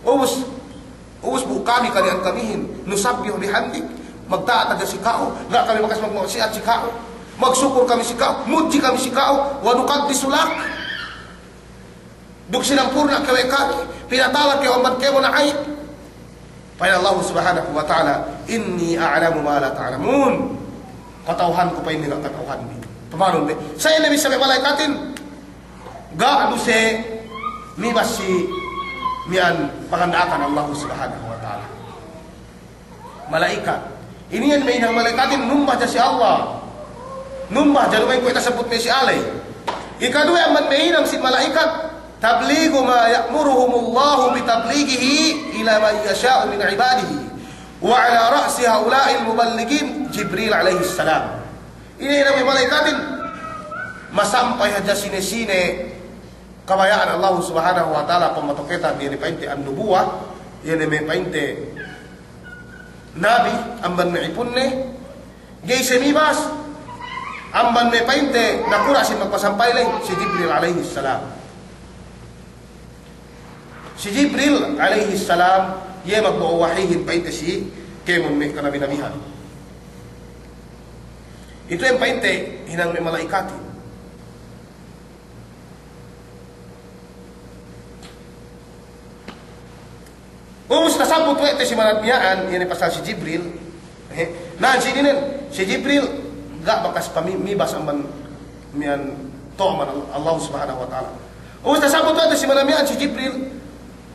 ubus bu kami kanian kamihin nusabbihu bihamdik magtaat na si kao nga kami bakas magmasiat si kao magsukur kami si kao muji kami si kao wa nuqaddisu lak duk silang purna kaway kami pinatawad kayo amad kayo na ayit Paya Allah subhanahu wa ta'ala inni a'lamu ma la ta'lamun katauhan ko pa hindi ka katauhan mi pamanon be saya nabi sa malaikatin gaano se mi basi mian pangandaakan Allah subhanahu wa ta'ala malaikat ini yan may nang malaikatin numbah ja si Allah numbah ja lumay ko itasabot may si alay ikadua man may nang si malaikat tabligu ma ya'muruhumullahu bitablighihi ila man yasha'u min ibadihi wa ala ra'si haula'il muballighin Jibril alaihi salam ini nabi malaikatin masampay hadya sine-sine kabayaan Allah subhanahu wa ta'ala pamatoketan ini painte an nubuwa ini may painte Nabi amban me ipunne gay semibas amban me painte nakura sin magpasampay lay si Jibril alaihi salam. Si Jibril alaihi salam ye magbuwahihin painte si kemon me kanabi-nabihan. Ito yung painte hinang may malaikati. Umus nasabot ko ito si manatmiyaan, yan ay pasal si Jibril. Naan si Dinin, si Jibril, gak bakas pamibas ang man, miyan, to'man Allah subhanahu wa ta'ala. Umus nasabot ko ito si manatmiyaan, si Jibril,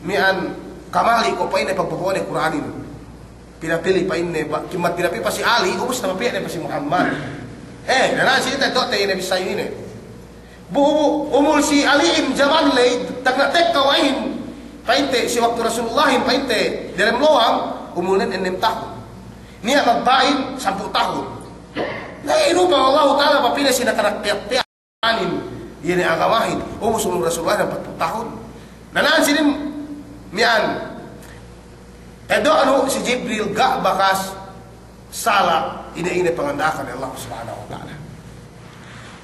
miyan, kamali ko pa inay pagpupuan ng Quranin. Pinapili pa inay, kimat pinapili pa si Ali, umus na mapiyan pa si Muhammad. Naan si ito, ito yung nabisayo ini. Umul si Aliim Jaman lay, tagnatek kawain, painte si waktu Rasulullah painte dalam loang umulan 6 tahun. Niya magbain 10 tahun. Nairupa Allah Ta'ala papila si nakarakyat-anin yan ang agamahin. Umusunod Rasulullah ng 40 tahun. Nanaan sinim miyan. Edo ano si Jibril gak bakas sala ina-ina pangandakan ni Allah Subhanahu wa Ta'ala.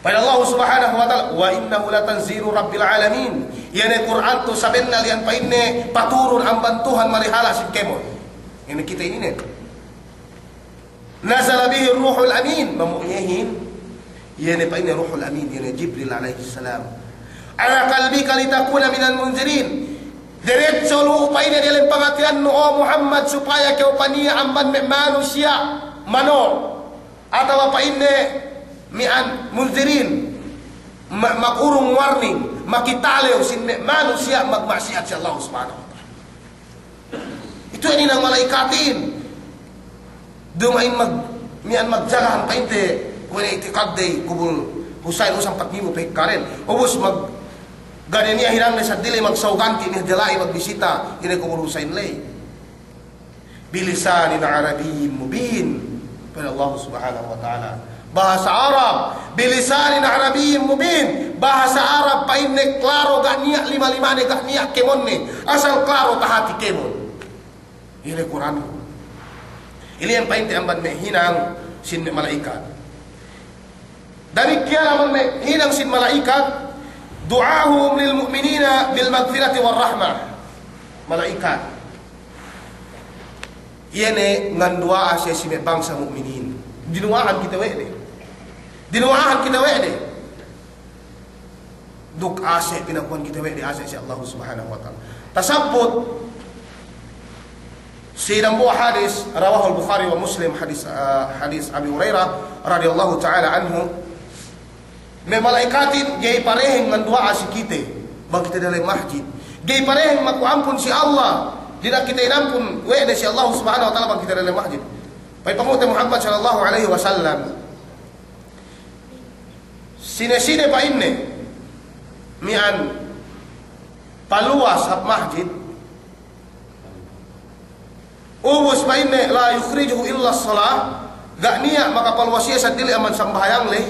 Pada Allah Subhanahu wa Ta'ala, wa innahu latanzilu rabbil alamin. Yan ay Quran to sabihin na liyan pa ini paturun ang bantuhan marihala sin kemon. Yan kita ini. Nazala bihi ruhul amin, mamuyahin. Yan ay pa ini ruhul amin, yan ay Jibril alaihi salam. Ala qalbika litakuna minal munzirin. Diretso lo pa ini dilang pangatian no Muhammad supaya kau paniya amban manusia mano atau pa ini mian munzirin makurung warning makitalew sin manusia magmaksiat sa Allah Subhanahu wa Ta'ala. Ito ini ng malaikatin dumain mian magjagahan painte kung itikad day kubul Husayn usang patnimo pekaren ubos mag ganyan niya hirang na sa dili magsauganti ni jalai magbisita ini kubul Husayn lay bilisanin Arabiyyin mubin pada Allah Subhanahu wa Ta'ala. Bahasa Arab bilisanin Arabiyyin mubin, bahasa Arab paine klaro gak niya lima-lima ne gak niya kemon ne asal klaro tahati kemon. Ini Quran. Ini yang painte amban me hinang sin malaikat. Demikian amban me hinang sin malaikat du'ahum lil mu'minina bil maghfirati war rahmah. Malaikat iene ngandua asya si bangsa mukminin. Dinuahan kita wede. Dinuahan kita wede. Duk asya pinakuan kita wede asya si Allah Subhanahu wa Ta'ala. Tasabut si dambu hadis rawahu al-Bukhari wa Muslim hadis Abi Hurairah radhiyallahu ta'ala anhu. Me malaikatin gay pareheng ngandua asya kita bang kita dalam masjid. Gay pareheng makuampun si Allah. Tidak kita inampun wede si Allah Subhanahu wa Ta'ala bang kita dalam masjid. Pai pamote Muhammad sallallahu alaihi wasallam sine-sine pa inne mian paluas hap masjid ubus pa inne la yukhrijuhu illa shalah gak niya makapaluasya sa dili aman sambayang le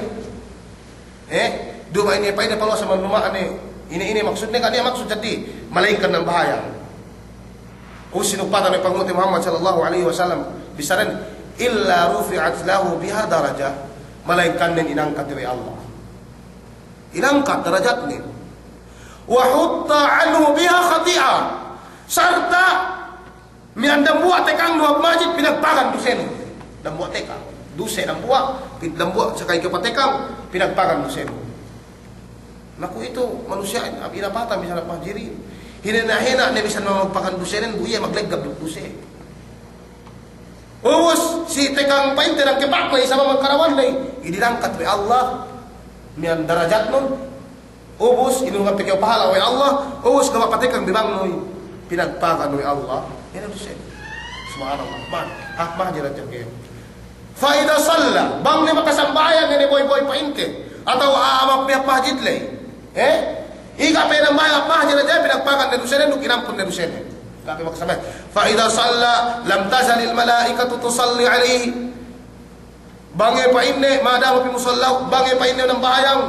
dua ini pa inne paluas sa manuma ini maksudnya kan dia maksud jadi malaikat ng bahayang usinupatan ni pamote Muhammad sallallahu alaihi wasallam bisaran illa rufi'at lahu biha darajah malaikat nin inangkat dari Allah inangkat darajat nin wa hutta anhu biha khati'ah sarta miandam buat tekang dua masjid pinagpagan dusen dam buat tekang dusen dam buat sakay kepatekang pinagpagan dusen naku itu manusia inapatan bisa napahjirin hinena-hena na bisa magpakan dusenin buya maglegab dusen. Uwos si tekang painte ng kipaklay sama magkarawan lay idinangkat by Allah miyan darajat nun ubos inungan pikyaw pahala way Allah ubos gawa patekang dibangnoy pinagpakan way Allah yan ang dusen subhanallah man hakmah dirajat kayo fa idha salla bang ni makasambayan ni boy painte atau amak pihak masjid lay ika penang bayang masjid dirajat pinagpakan na dusenin nuk inampun na dusenin Tapi makasabay. Fa idza shalla lam tazalil malaikatu tusalli alaihi. Bangay pa inne madama pi musalla, bangay pa inne ng bahayang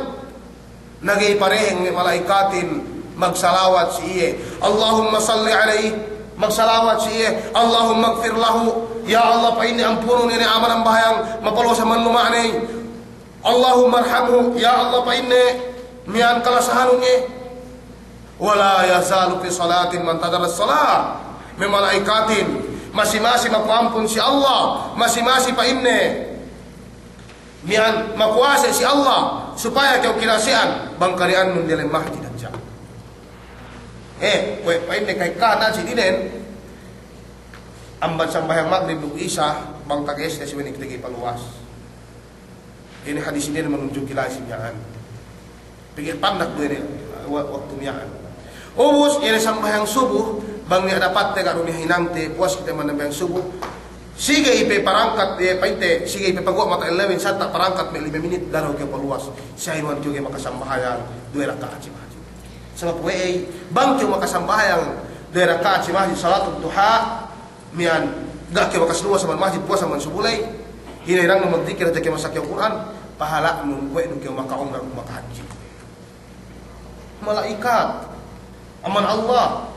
nagay pareheng ni malaikatin magsalawat si iye. Allahumma salli alaihi, magsalawat si iye. Allahumma ighfir lahu, ya Allah pa inni ampunun ini amalan bahayang mapalo sa manluma ni Allahumma arhamhu ya Allah pa inni mian kalasahanun ni wala yazalu fi salatin man tadara salat min malaikatin masih-masih makuampun si Allah masih-masih pa inni mian makuasa si Allah supaya kau kinasian bangkarian mun dalam masjid aja we pa inni kay kana si dinen amban sambayang maghrib dug isya bang tages na si wenik tigi paluwas. Ini hadis ini menunjuk kilasi niyaan. Pikir pandak dua ini waktu niyaan. Ubus ini sambayang subuh bang niya dapat tega rumi hinamte puas kita manambang subuh. Sige ipe parangkat painte sige ipe pagwa mata 11 sata parangkat me 5 minit daraw kay paluwas. Siya iwan kyo makasambayang 2 rakaat si masjid. Sebab we bang kyo makasambayang 2 rakaat si masjid salatul duha mian gak ke bakas luas sama masjid puasa man subulay hinirang no magdikir at ke masak yung Quran pahala nung kwe nung ke makaong na makahaji malaikat aman Allah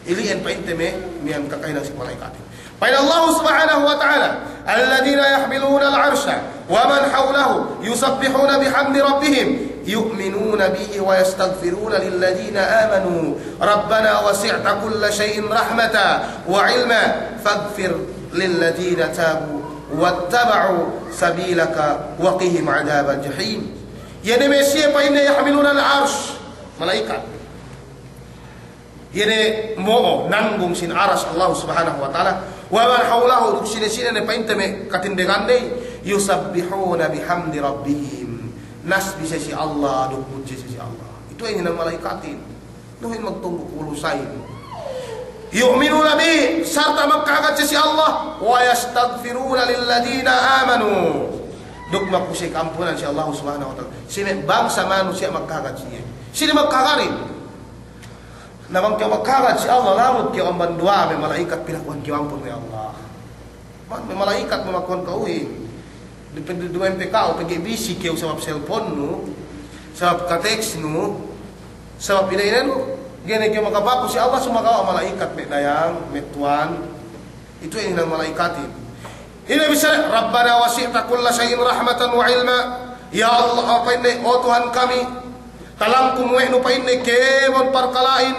ilian pa inteme mian kakainang si malaikatin pain Allah subhanahu wa ta'ala alladhina yahmiluna al-arsha wa man hawlahu yusabbihuna bihamdi rabbihim يؤمنون به ويستغفرون للذين آمنوا ربنا وسعت كل شيء رحمة وعلما فاغفر للذين تابوا واتبعوا سبيلك وقهم عذاب الجحيم يعني مسيح فإن يحملون العرش ملائكة يعني مو نانغون سين عرش الله سبحانه وتعالى ومن حوله دكسين سين فإنت كتندغان يسبحون بحمد ربهم nas bisa si Allah, puji si Allah. Itu yang hinang malaikatin. Nuhin magtunggu kulusain. Yu'minuna bi sarta magkagat si Allah wa yastaghfiruna lilladina amanu. Duk makusik ampunan si Allah Subhanahu wa taala. Sine bangsa manusia magkagat siya. Sine magkagarin. Namang kaya magkagat si Allah lamot kaya amban dua may malaikat pinakuan kaya ampun ni Allah. May malaikat mamakuan kauhin. Depende do MPK pag busy kayo sa cellphone no sa ka-text no sa pinainan no gani kayo makabako si Allah sumagawa malaikat may dayang metuan itu yung ng malaikatin ina bisa Rabbana wasi'ta kulla shay'in rahmatan wa ilma ya Allah apa ini o Tuhan kami talang kumwe no pa ini kemon parkalain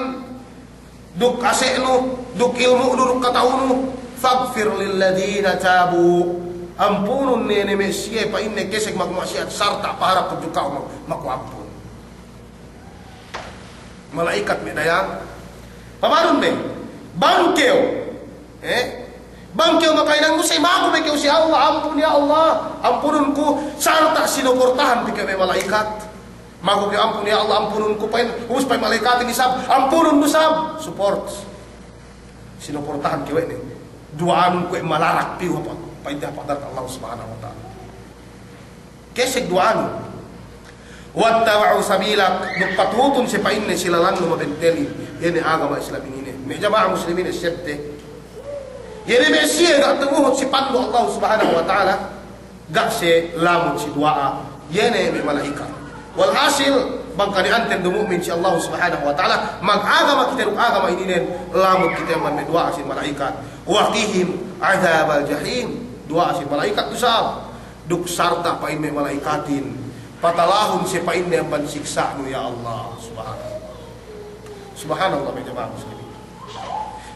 duk ase no duk ilmu duk katauno faghfir lil ladina tabu ampunun ni Mesya pa inne kesek magmaksiat sarta para pagdukaw makuampun. Malaikat may dayang pamaron me bangkew bangkew makainang mo sa imago may kew si Allah ampun ya Allah ampunun ko sarta sinuportahan di kay malaikat mago kay ampun ya Allah ampunun ko pa hus pa malaikat ni sab ampunun mo sab support sinuportahan kiwe ni duaan ko malarak piwa pa paindah padat Allah Subhanahu wa ta'ala. Kesek duaan. Wattaba'u sabilak nagpatutun si painne sila lang lumabenteli. Yan ang agama Islam ini. May jama'a muslimin isyerte. Yan ang Mesya gak tumuhot si panlo Allah Subhanahu wa ta'ala. Gak si lamot si duaa. Yan ang may malaika. Walhasil bangkanianten dumu'min si Allah Subhanahu wa ta'ala. Mag-agama kita agama ininin. Lamot kita man may duaa si malaikat. Waqihim azab al-jahim. Dua si malaikat usab duk sarta pain may malaikatin patalahon si pain may bansiksa no ya Allah subhanallah may jamaah muslimin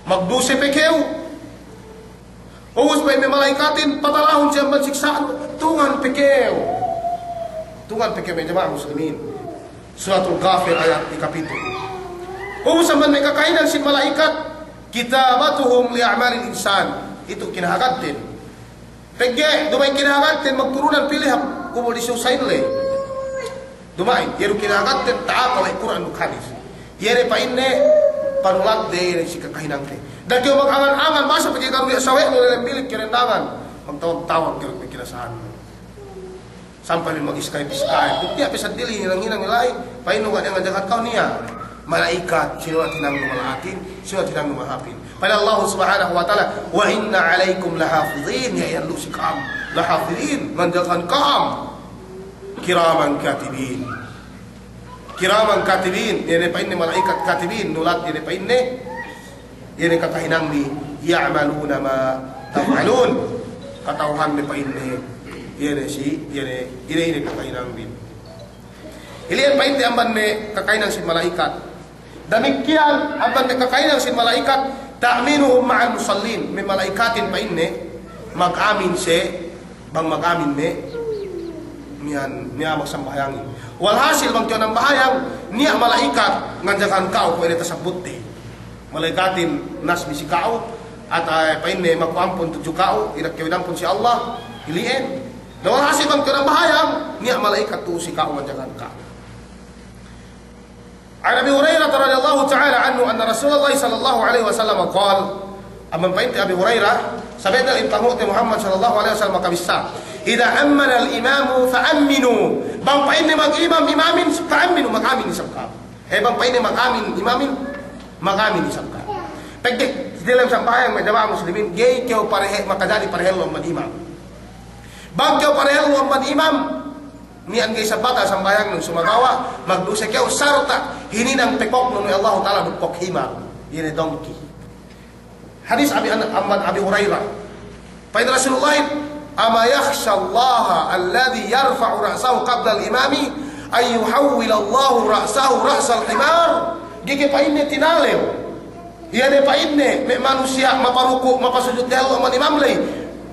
magdusi pekew uus pain may malaikatin patalahon si bansiksa tungan pekew may jamaah muslimin suratul Ghafir ayat 3 uus man may kakainan si malaikat kitabatuhum li a'malil insan itu kinahagad din pegge dumay kinahagatin magturunan pilihap kumuli susain le dumay yero kinahagatin taaka wa Quran uk hadis yere pa inne panulat de si kakahinang te dagyo magangan-angan basa pagay karon sawe no lembilik kirendangan magtawag-tawag kero may kinasahan sampai mag-Skype bukti api sa dili nang hinang nilay paino nga nga jagat kaw niya malaikat sino at hinang lumalahatin sino at hinang lumahapin pada Allah Subhanahu wa ta'ala wa inna alaikum lahafidhin ya yan lusikam lahafidhin manjakan kam kiraman katibin yan pa inne malaikat katibin nulat yan pa inne yan kakahinang ni ya'maluna ma taf'alun katauhan me pa inne yene si yene ine kakainang din ilian pa inne amban me kakainang si malaikat demikian amban me kakainang si malaikat ta'minuhum ma'al musallin me malaikatin pa inne mag-amin si bang mag-amin me niya magsambayangin walhasil bang tiyo ng bahayang niya malaikat nganjakan kao kung ina tasabuti malaikatin nasmi si kao at painne magkuampon tuju kao inakyawidampon si Allah iliin na walhasil bang tiyo ng bahayang niya malaikat tu si kao nganjakan kao. An Abi Hurairah radhiyallahu ta'ala anhu anna Rasulullah sallallahu alaihi wasallam qala amman painte Abi Hurairah sabenda impangute Muhammad sallallahu alaihi wasallam kabisa idza ammana al-imamu fa'aminu bang paine mag-imam imamin fa'aminu mag-amin isabka bang paine mag-amin imamin mag-amin isabka pagdik dalam sambayang may jamaah muslimin gay kyo parehe makadali parehelo man imam bang kyo parehelo man imam nian gay sabata sambayang nung sumagawa magdusa kyo sarta hininang tekok nung Allah taala dukok himar yene dongki hadis Abi Hurairah fa Rasulullah ama yakhsha Allah alladhi yarfa'u ra'sahu qabla al-imami ay yuhawwil Allah ra'sahu ra'sal himar gige pa inne tinalew yane pa inne me manusia maparuku mapasujud dahulu man imam lay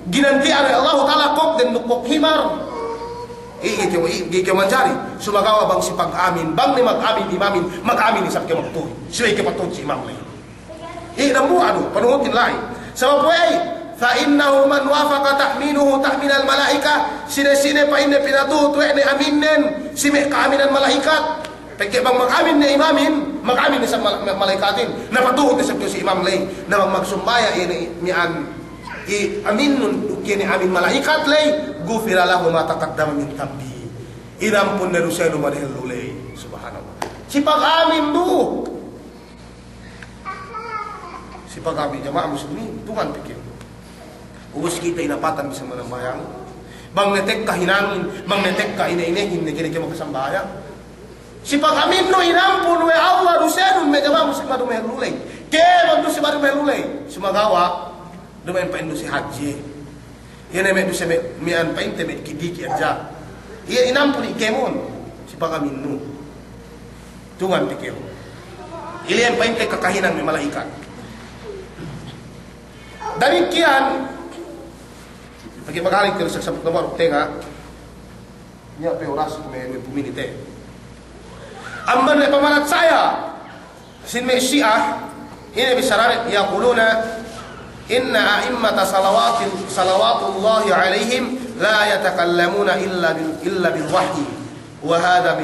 ginanti Allah taala kok den dukok himar gige manjari sumagawa bang si pag-amin bang ni mag-amin imamin mag-amin isab ke magtuloy siya ke patun si imam lay namu adu panuhutin lain sabab fa innahu man wafaqa tahminuhu tahminal malaika sine-sine pa inne pinatuto ni aminen sime kaaminan malaikat pagke bang mag-amin ni imamin mag-amin ni sa malaikatin napatuhot ni sa si imam lay na magsumbaya ini mian amin nun kini amin malaikat lay gufira lahu ma taqaddama min tambi inampun na rusya lumadhelu lay subhanallah si pag-amin do si pag-amin jamaah muslimin tuhan pikir ubos kita inapatan bisa manambayang bang netek ka hinangin bang netek ka ine-inehin na kini makasambayang si pag-amin no inampun we Allah rusenun me jamaah muslimin dumahelulay kaya magdo si madumahelulay sumagawa dumain pa indo si haji yan ay medyo si mian pa inte med kidiki adja iya inampun ikemon si pag-amin no tungan pikir ilian pa inte kakahinang may malaikat demikian pagi magaling kira sa sabot nomor tenga niya pe oras may puminite amban na pamalat saya sin may Syiah ini bisararit yaquluna inna a'immata salawatullahi alaihim la yatakallamuna illa bil wahyi wa hadha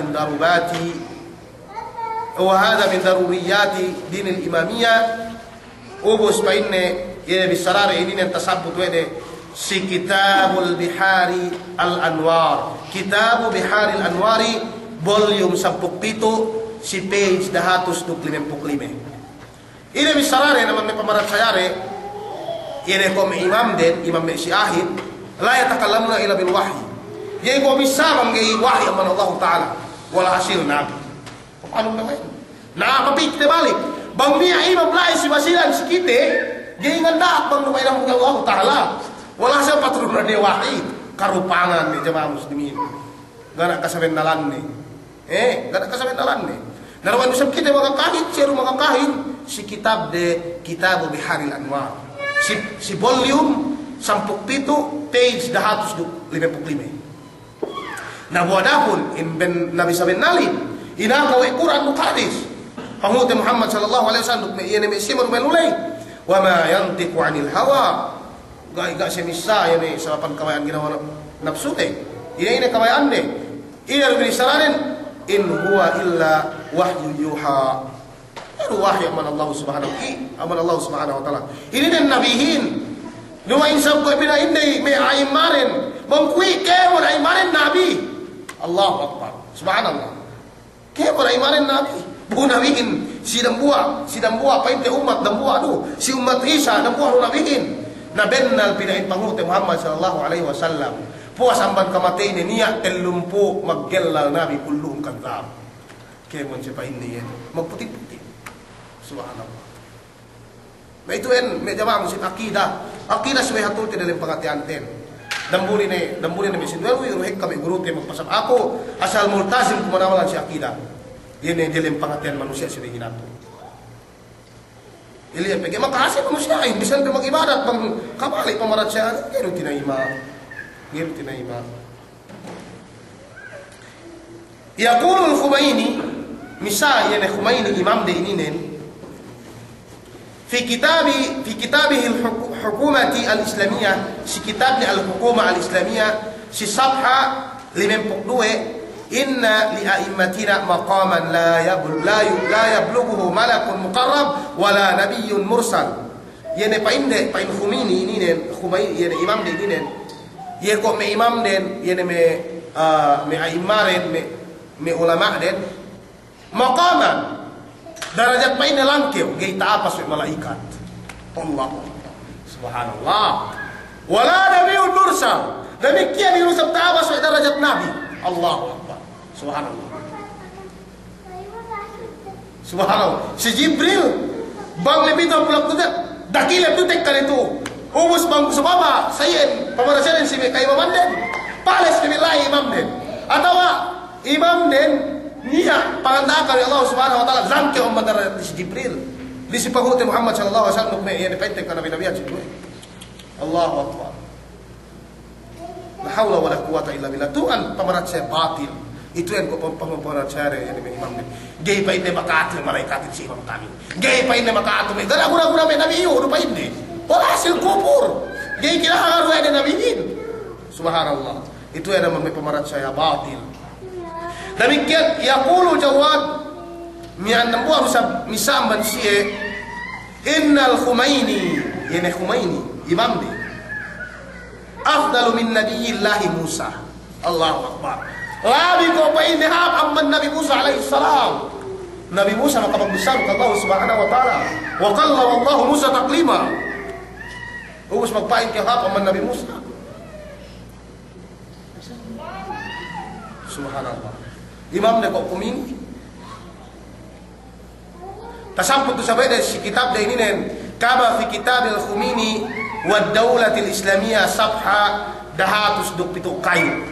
min daruriyati dinil imamiyah ubus pa inne ini bisarari ini yang tasabut wede si Kitabul Bihari Al-Anwar Kitabu Bihari Al-Anwari volume 17 si page 255 ini bisarare naman may pamarat sayare ini ko may imam din imam may Syiahid la yatakallamuna illa bil wahyi yay ko misamang gay wahyi man Allah Ta'ala wala hasil nabi paano naman nakapapik na balik bang niya imam lai si basilan si kite gay nganda bang numayang Allah Ta'ala wala siya patron na dewahi karupangan ni jamaah muslimin gana kasaben nalan ni gana kasaben nalan ni narawan usap kita makakahit siya makakahin si kitab de Kitabu Biharil Anwar si volume 17 page 255 nabuadapun inben nabi saben nalin inagaw Quran hadis panguti Muhammad sallallahu alaihi wasallam may iyan may simon melulay wa ma yantiqu anil hawa gak semisa ini salapan kawayan ginawa nafsu teh ini kawayan deh ini lebih saranin in huwa illa wahyu yuha itu wahyu aman Allah subhanahu wa ta'ala ini dan nabihin dua insab ko bina indi may aimarin mangkui kemo na aimarin nabi Allahu akbar subhanallah kemo na aimarin nabi bu nabihin si dambua pa inte umat dambua si umat Isa dambua nabihin na bennal pinain panguti Muhammad sallallahu alaihi wasallam puas amban kamatay niya telumpo maggellal nabi kulluhum kadzab kaya mo siya pa ini yan magputi-puti subhanallah May itu may jamaah musit akidah. Akidah sebagai hatul dalam pengertian ten. Dambuli ne mesin dulu ruhik kami guru te magpasab ako asal multazim kumanawalan si akidah. Yan dalam pengertian manusia sebagai hinatu. Ili yang pergi makasih manusia ay bisan ka mag-ibadat pang kabali pamarat siya gero tinaima. Yaqulu al-Khumaini misal yan Khumaini imam de ininen في كتابه الحكومة الإسلامية في كتاب الحكومة الإسلامية في صفحة لمن بقدوه إن لأئمتنا مقاما لا يبلغه ملك مقرب ولا نبي مرسل يعني pain Khomeini ini yani imam de ini ye ko me imam den yani me aimaren me ulama den maqaman darajat pain langkeu gay taapas malaikat Allah subhanallah wala nabiyyun mursal demikian diusap taapas darajat nabi Allah akbar subhanallah si Jibril bang lebih tahu pulang tu daki lebih tekkan itu ubus bang subaba saya pemarasan si kay imam den pales kemilai imam den atau imam den niya pangandakan Allah subhanahu wa ta'ala zangke umat darah di Jibril di si panghuti Muhammad sallallahu alaihi wasallam may yan ipente ka nabi-nabiyan si Jibril Allahu akbar la hawla wala quwata illa billah tuan pamarat saya batil itu yang ko pamarat saya yan may imam gay pa inde makatil malaikat si imam kami gay pa inde makatil may dara guna may nabi yo do pa inde wala hasil kubur gay kinahangar wa nabiyin subhanallah itu yang may pamarat saya batil. Demikian yaqulu Jawad mian nambuah misam ban sie innal Khumaini yani Khumaini imam di afdalu min nabiyillahi Musa Allahu akbar labi ko pa inihab amman Nabi Musa alaihi salam Nabi Musa makapagbesar ka Allah subhanahu wa ta'ala wa qallama Allah Musa taklima ubus magpain kay hab amman Nabi Musa subhanallah imam de kok kumini tasamput tu sabai dari si kitab de ini nen kama fi kitab al-Khomeini wa daulah al-islamiyah safha 227 kayu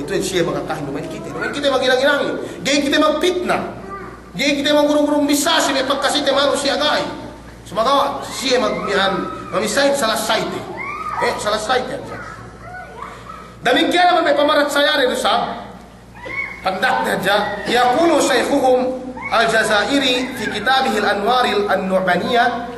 itu yang siya makakahin naman kita magilang-ilangi gaya kita magpitna gaya kita magurung-gurung misasi may pagkasite manusia gay sumagawa siya mamisay salah site salah site demikian naman may pamarat saya rin usab pendak saja yaqulu shaykhuhum al-Jazairi fi kitabih al-Anwar an-Nu'maniyah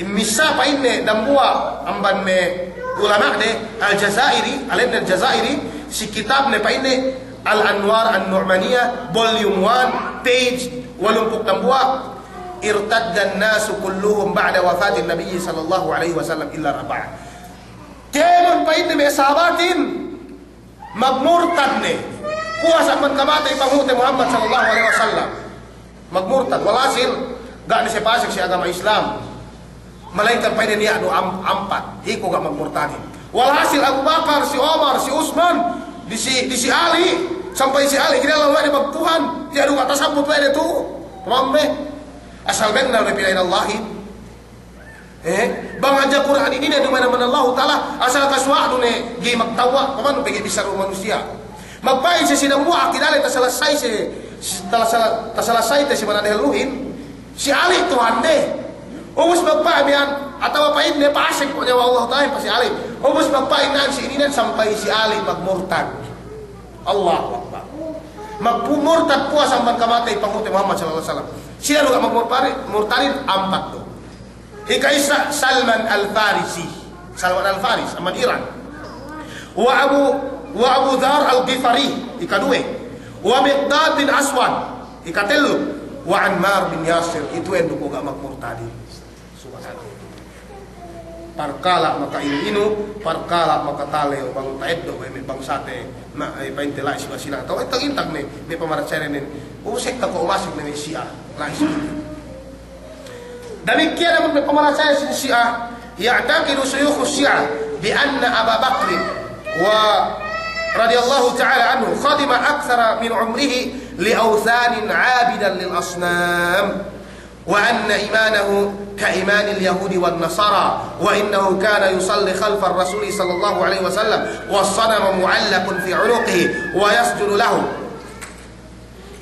misa pa inne dambua amban me ulama de al-Jazairi al-Ibn al-Jazairi si kitab ne pa inne al-Anwar an-Nu'maniyah volume 1 page 80 dambua irtadda an-nasu kulluhum ba'da wafati an-nabiy sallallahu alaihi wasallam illa raba'a kemun pa inne me sahabatin magmurtad ne puasa man kamatay panghuti Muhammad sallallahu alaihi wasallam magmurtad walasil ga ni sepasik si agama Islam malaikat pa niya do ampat iko ga magmurtadin walhasil Abu Bakar si Omar si Utsman di si Ali sampai si Ali kinala wa ni magtuhan ti adu atasambut wa itu pambe asal benna repilai Allah bang aja Quran ini di mana-mana Allah taala asal kaswadu ne gi magtawa paman bagi bisa manusia magpain si sinamua akidale taselesai si mana deluhin si Ali Tuhan deh ubus magpain yan atau apain ne pasik ko nyawa Allah taala pa si Ali ubus magpain nan si ini sampai si Ali magmurtad Allahu akbar magmurtad puas sampai kamatay panghuti Muhammad sallallahu alaihi wasallam siya luga magmurtadin ampat to ikaisa Salman al-Farisi aman Iran wa Abu Dhar al-Ghifari ikadue wa Miqdad bin Aswad ikatelu wa Ammar bin Yasir itu yang duko ga magmurtadi subhanallah parkala maka inu parkala maka tale bang taeddo bang sate na paintela si basila taw itang intag ni pamarat serenen usik ka ko umasik ni Sia langsung demikian naman pamarat saya si Sia ya'taqidu syuyukh Syiah bi anna Abu Bakr wa radhiyallahu ta'ala anhu khadima aktsara min umrihi li awthanin 'abidan lil asnam وأن إيمانه كإيمان اليهود والنصارى وإنه كان يصلي خلف الرسول صلى الله عليه وسلم والصنم معلق في عنقه ويسجد له.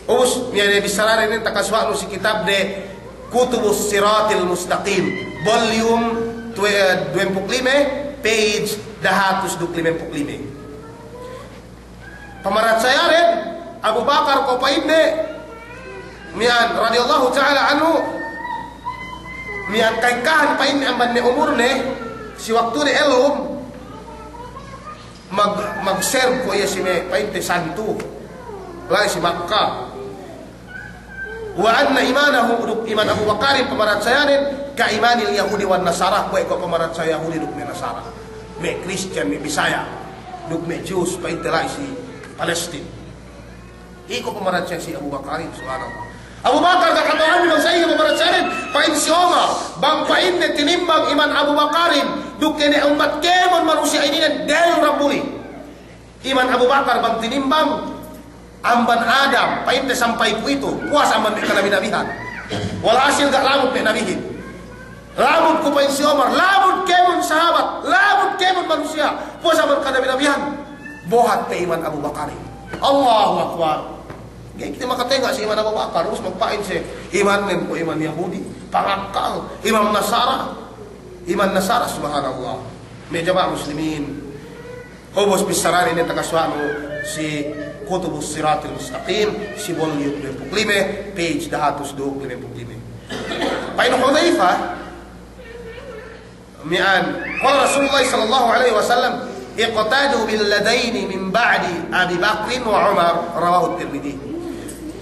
Us miane bisararin ni takaswanu si kitab de Kutubus Siratil Mustaqim volume 25 page 225. Pamarat saya rin Abu Bakar ko painde mian radhiyallahu taala anhu mian kaikahan painde amban ni umur ne si waktu ni elum mag-serve ko iya si me painde santu lai si Makkah. Wa anna imanahu iman Abu Bakar pamarat sayanin ka imanil Yahudi wan Nasara ko pamarat saya Yahudi duk me Nasara me Christian me Bisaya duk me Jews pa itelai si Palestine iko pamarat saya si Abu Bakar subhanallah. Abu Bakar kakatahan bilang saya pamarat sayanin pain si Omar bang pain ne tinimbang iman Abu Bakar duk kene umat kemon manusia ini del rabuli iman Abu Bakar bang tinimbang amban Adam painte sampai ku itu puas amban ke nabi-nabihan walhasil gak lamut ke nabihin lamut ku pain si Omar lamut kemun sahabat lamut kemun manusia puas amban ke nabi-nabihan bohat pe iman Abu Bakar. Allahu Akbar. Kita maka tengok si iman Abu Bakar terus magpain si iman nen ku iman Yahudi pangakal iman Nasara subhanallah. Meja muslimin hobos bisarani ni takaswano si Kutubus Siratil Mustaqim si volume 25 page 225. Pain Hudzaifah mian qala Rasulullah sallallahu alaihi wasallam iqtadu bil ladaini min ba'di Abi Bakr wa Umar rawahu Tirmidzi.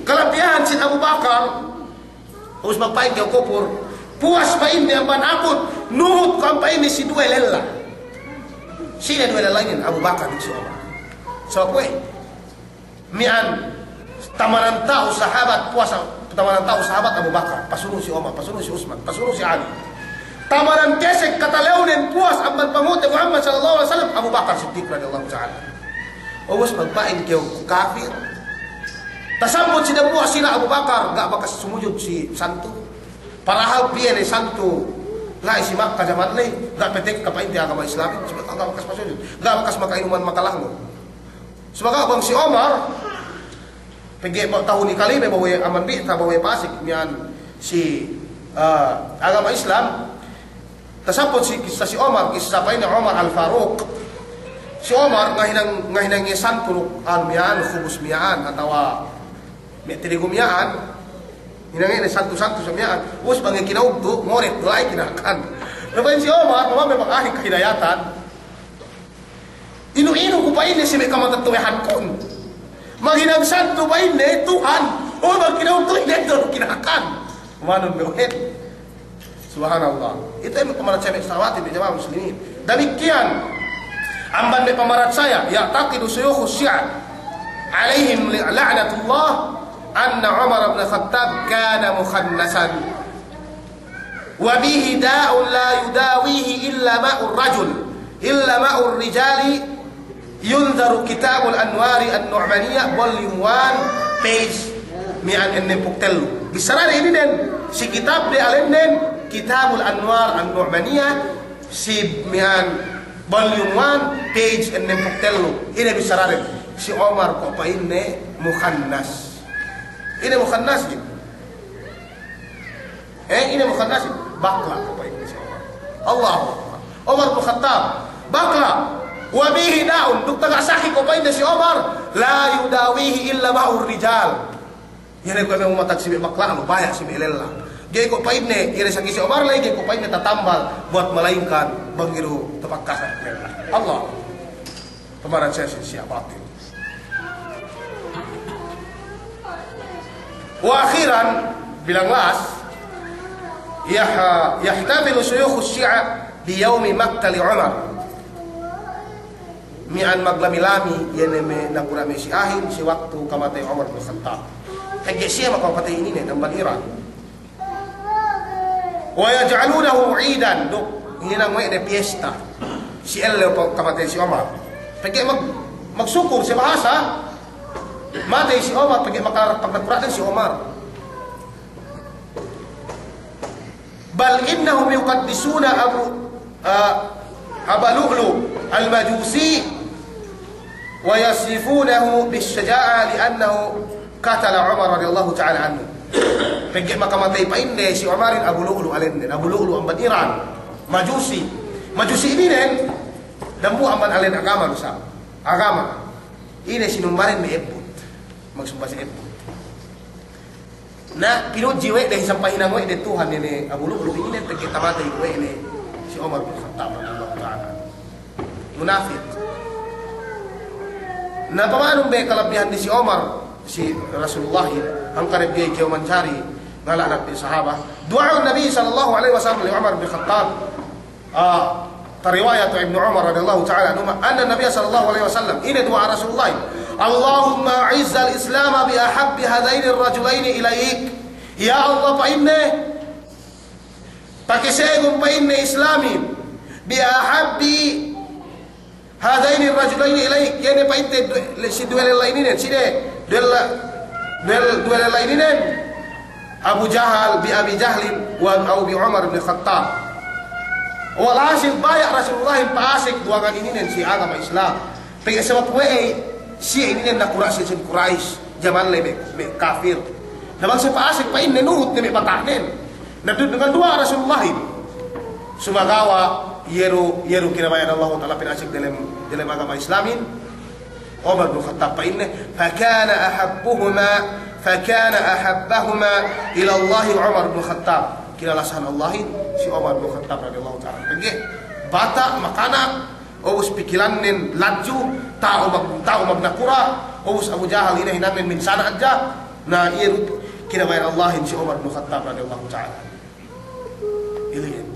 Kelebihan si Abu Bakar us magpain kay kupur puas pain ni amban akut nuhut kampain ni si dua lella. Sila dua lella ini Abu Bakar di Umar. So mian tamanan tahu sahabat puasa tamanan tahu sahabat Abu Bakar pasuruh si Umar pasuruh si Utsman pasuruh si Ali tamanan kesek kata leunen puas amban pamute Muhammad sallallahu alaihi wasallam Abu Bakar Siddiq radhiyallahu taala awas magpain keu kafir tasambut si puas sila Abu Bakar gak bakas sumujud si santu parahal piye ni santu la isi Makkah zaman le gak petek kapain ti agama Islam gak bakas pasujud gak bakas makainuman makalahno. Sebagai abang si Omar pergi tahun kali bawa aman bi bawa pasik mian si agama Islam tersambut si Omar kisah apa ini Omar Al Faruq si Omar ngahinang ngesan turuk mian khubus mian atau terigu mian hinang ini satu sa mian us bangi kinaug tu ngoret lain kinakan lepas si Omar memang ahli kehidayatan inu-inu ko pa ini si may kamatatuwehan kon. Maghinang santo pa ini, Tuhan. O magkinautoy na ito, kinakan. Manon gawin. Subhanallah. Ito ay pamarat saya may sawatin, may jamaah muslimin. Demikian, amban may pamarat saya, ya'taqidu suyukhu syi'a. Alayhim la'natullah, anna Umar ibn Khattab kana mukhannasan. Wa bihi da'un la yudawihi illa ma'ur rajul. Illa ma'ur rijali yunzaru Kitabul Anwari An-Nu'maniyah volume 1 page 163. Bisarani ini den si kitab de alen den Kitabul Anwar An-Nu'maniyah si volume 1 page 63. Ini bisarani si Omar ko pa ini mukhannas. Ini mukhannas gitu. Ini mukhannas bakla ko pa ini si Omar. Allahu Akbar. Omar bin Khattab bakla wabihi daun duk tagak saki ko pa si Omar la yudawihi illa ma'ur rijal. Yan ko memang matag si bakla ano baya si Melela. Gay ko pa ini ire sa si Omar lay gay ko pa ini tatambal buat melainkan bangiru tepakkasan Allah. Pemaran saya siap batin. Wa akhiran bilang las yahtafilu syuyukh syi'a di yaumi maqtali Umar mi'an maglamilami yan may nagurami si ahin si waktu kamatay Umar bin Khattab kaya siya makapatay ini ng Iran wa yaj'alunahu 'idan duk hinang may na piyesta si elle kamatay si Umar kaya magsukur si bahasa matay si Umar kaya pag nagkuratan si Umar bal innahum yuqaddisuna Aba Lu'lu al-Majusi wa yasifunahu bisyaja'ah li'annahu qatala Umar radhiyallahu ta'ala anhu. Pergi makamatay pa inde si Umarin Abu Lu'lu alin, Abu Lu'lu ang Iran, Majusi. Majusi ini nen dambu amban alin agama lusa. Agama. Ini sinumarin may ebut. Magsumpa si ebut. Na pinuji we dahil sampay nang we de Tuhan ini Abu Lu'lu ini nen pergi tamatay we ini si Umar bin Khattab radhiyallahu ta'ala. Munafik. Na pamanong be kalabihan ni si Umar si Rasulullah ang karib gay kiyo mancari ngalanap ni sahabah. Du'a Nabi sallallahu alaihi wasallam li Umar bin Khattab. Riwayat Ibnu Umar radhiyallahu ta'ala anhu anna Nabi sallallahu alaihi wasallam ini doa Rasulullah. Allahumma a'izz al-islam bi ahabbi hadaini ar-rajulain ilaik. Ya Allah pa inne pakisegum pa inne islami bi ahabbi hadaini ar-rajulain ilaik. Yani pa inte si duel laininen side duel laininen Abu Jahal bi Abi Jahlin wa bi Umar bin Khattab. Walhasil banyak Rasulullah yang paasik duangan ini dan si agama Islam. Pergi sebab we si ini dan nakurasi sin Quraisy zaman lebih kafir. Nabang si paasik pa ini nurut ni patanen. Nadud dengan dua Rasulullah ini. Sumagawa yeru kinabayan Allah Taala pinasik dalam agama Islamin. Umar bin Khattab pa ini fakana ahabbahuma ila Allah Umar bin Khattab. Kinalasahan Allahin si Umar bin Khattab radhiyallahu ta'ala. Pergi bata makanan, ubus pikilanin laju, tao magnakura, ubus Abu Jahal ini hinamin min sana aja. Na iya kinabayan Allahin si Umar bin Khattab radhiyallahu ta'ala. Ilihin.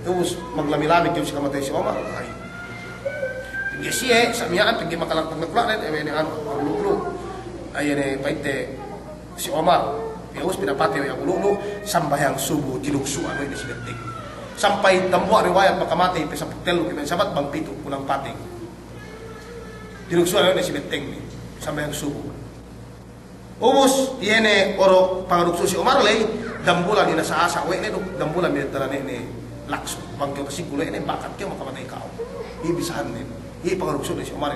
Ubus maglamilami yung si kamatay si Umar. Ay. Pergi siya, samiyaan, pergi makalang pagnakulaan, ini Lu'lu. Ayan paite si Umar. Yaus pinapati yung Lu'lu sambayang subuh tinugsu ano ini sinetik. Sampai tembuak riwayat makamati pesa putelo kinan sabat bang pitu pulang pating. Tinugsu ano ini sinetik ni sambayang subuh. Ubus yene oro pangaduksu si Umar lay dambulan ina sa asa we ne dambulan mi talane ni lakso bang kyo kasigulo ini bakat kyo makamatay kao. Ibisahan ni. Pangaduksu ni si Umar.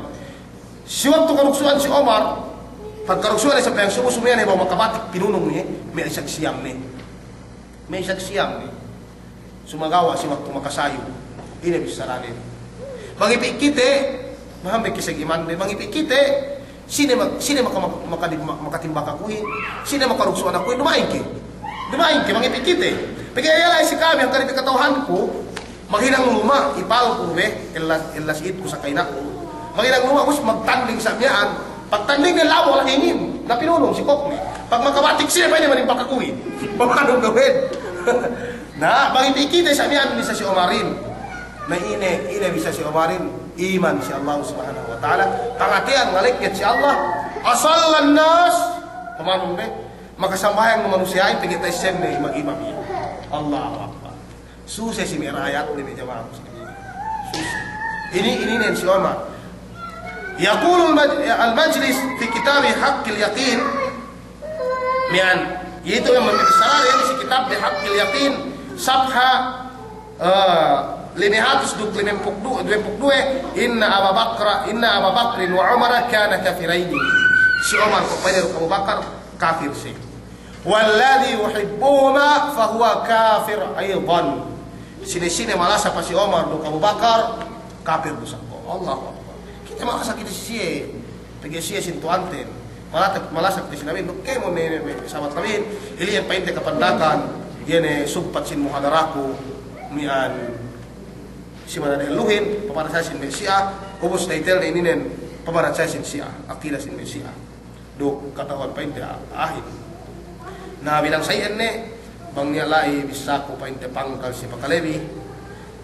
Si waktu kaduksuan si Umar pagkarugsuan ay sampayang sumusumayan ay mga makabatik pinunong niya, may isang siyam ni. May isang siyam ni. Sumagawa si waktu makasayo. Ini bisa saralin. Mangipik kite, mahamay kisag iman din. Mangipik kite, sino makatimbak akuhin, sino makarugsuan akuhin, dumain ki. Dumain ki, mangipik kite. Pagkayala si kami, ang karipik katauhan ko, maghinang luma, ipal ko elas it ko sa kainak ko. Maghinang luma, magtanding sa miyaan, pagtanding ng labo lang ingin na pinulong si Kokni. Pag makabatik siya, pwede man yung pakakuhin. Pamanong gawin. Na, pag-ipikita sa miyan, bisa si Umarin. Na ine bisa si Umarin, iman si Allah subhanahu wa ta'ala. Pangatian, ngalikit si Allah. Asallan nas. Pamanong gawin. Makasambayang ng manusiyain, pagkita isem na mag-imam niya. Allahu Akbar. Susay si Mirayat, ni Jamaah Muslimin. Susay. Ini si Umar. يقول المجلس في كتاب حق اليقين يعني يتو yang membesar ini si kitab di حق اليقين صفحة 522 inna Abu Bakr wa Umar kana kafirain si Umar kepada Abu Bakar kafir sih walladhi yuhibbuhuma fahuwa kafir aidan sini malah siapa si Umar do Abu Bakar kafir dosa Allah kita makasakit siya, pergi siya sintuanten, malasak di sinabi, kaya mo may sabat kami, iliyan pa hindi kapandakan, yan sumpat sin muhadaraku, mian si mananaluhin, pamarasyasin may siya, ubos na itel na ininen, pamarasyasin siya, akila sin may siya, do katawan pa hindi ahit. Na bilang sayan bang niyalay bisako pa hindi pangkal si Pakalebi,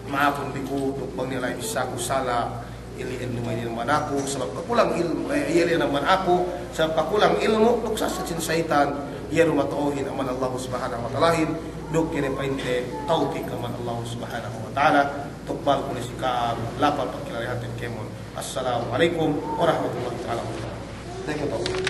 maapon bigo, bang niyalay bisako sala, iliin lumay naman ako sebab pakulang ilmu iliin naman ako sebab pakulang ilmu duk sasasin saitan yeru matauhin aman Allah subhanahu wa ta'ala duk kini painte tautik aman Allah subhanahu wa ta'ala tukbal kulis ikam lapal pagkilalihatin kemon. Assalamualaikum warahmatullahi wabarakatuh. Thank you.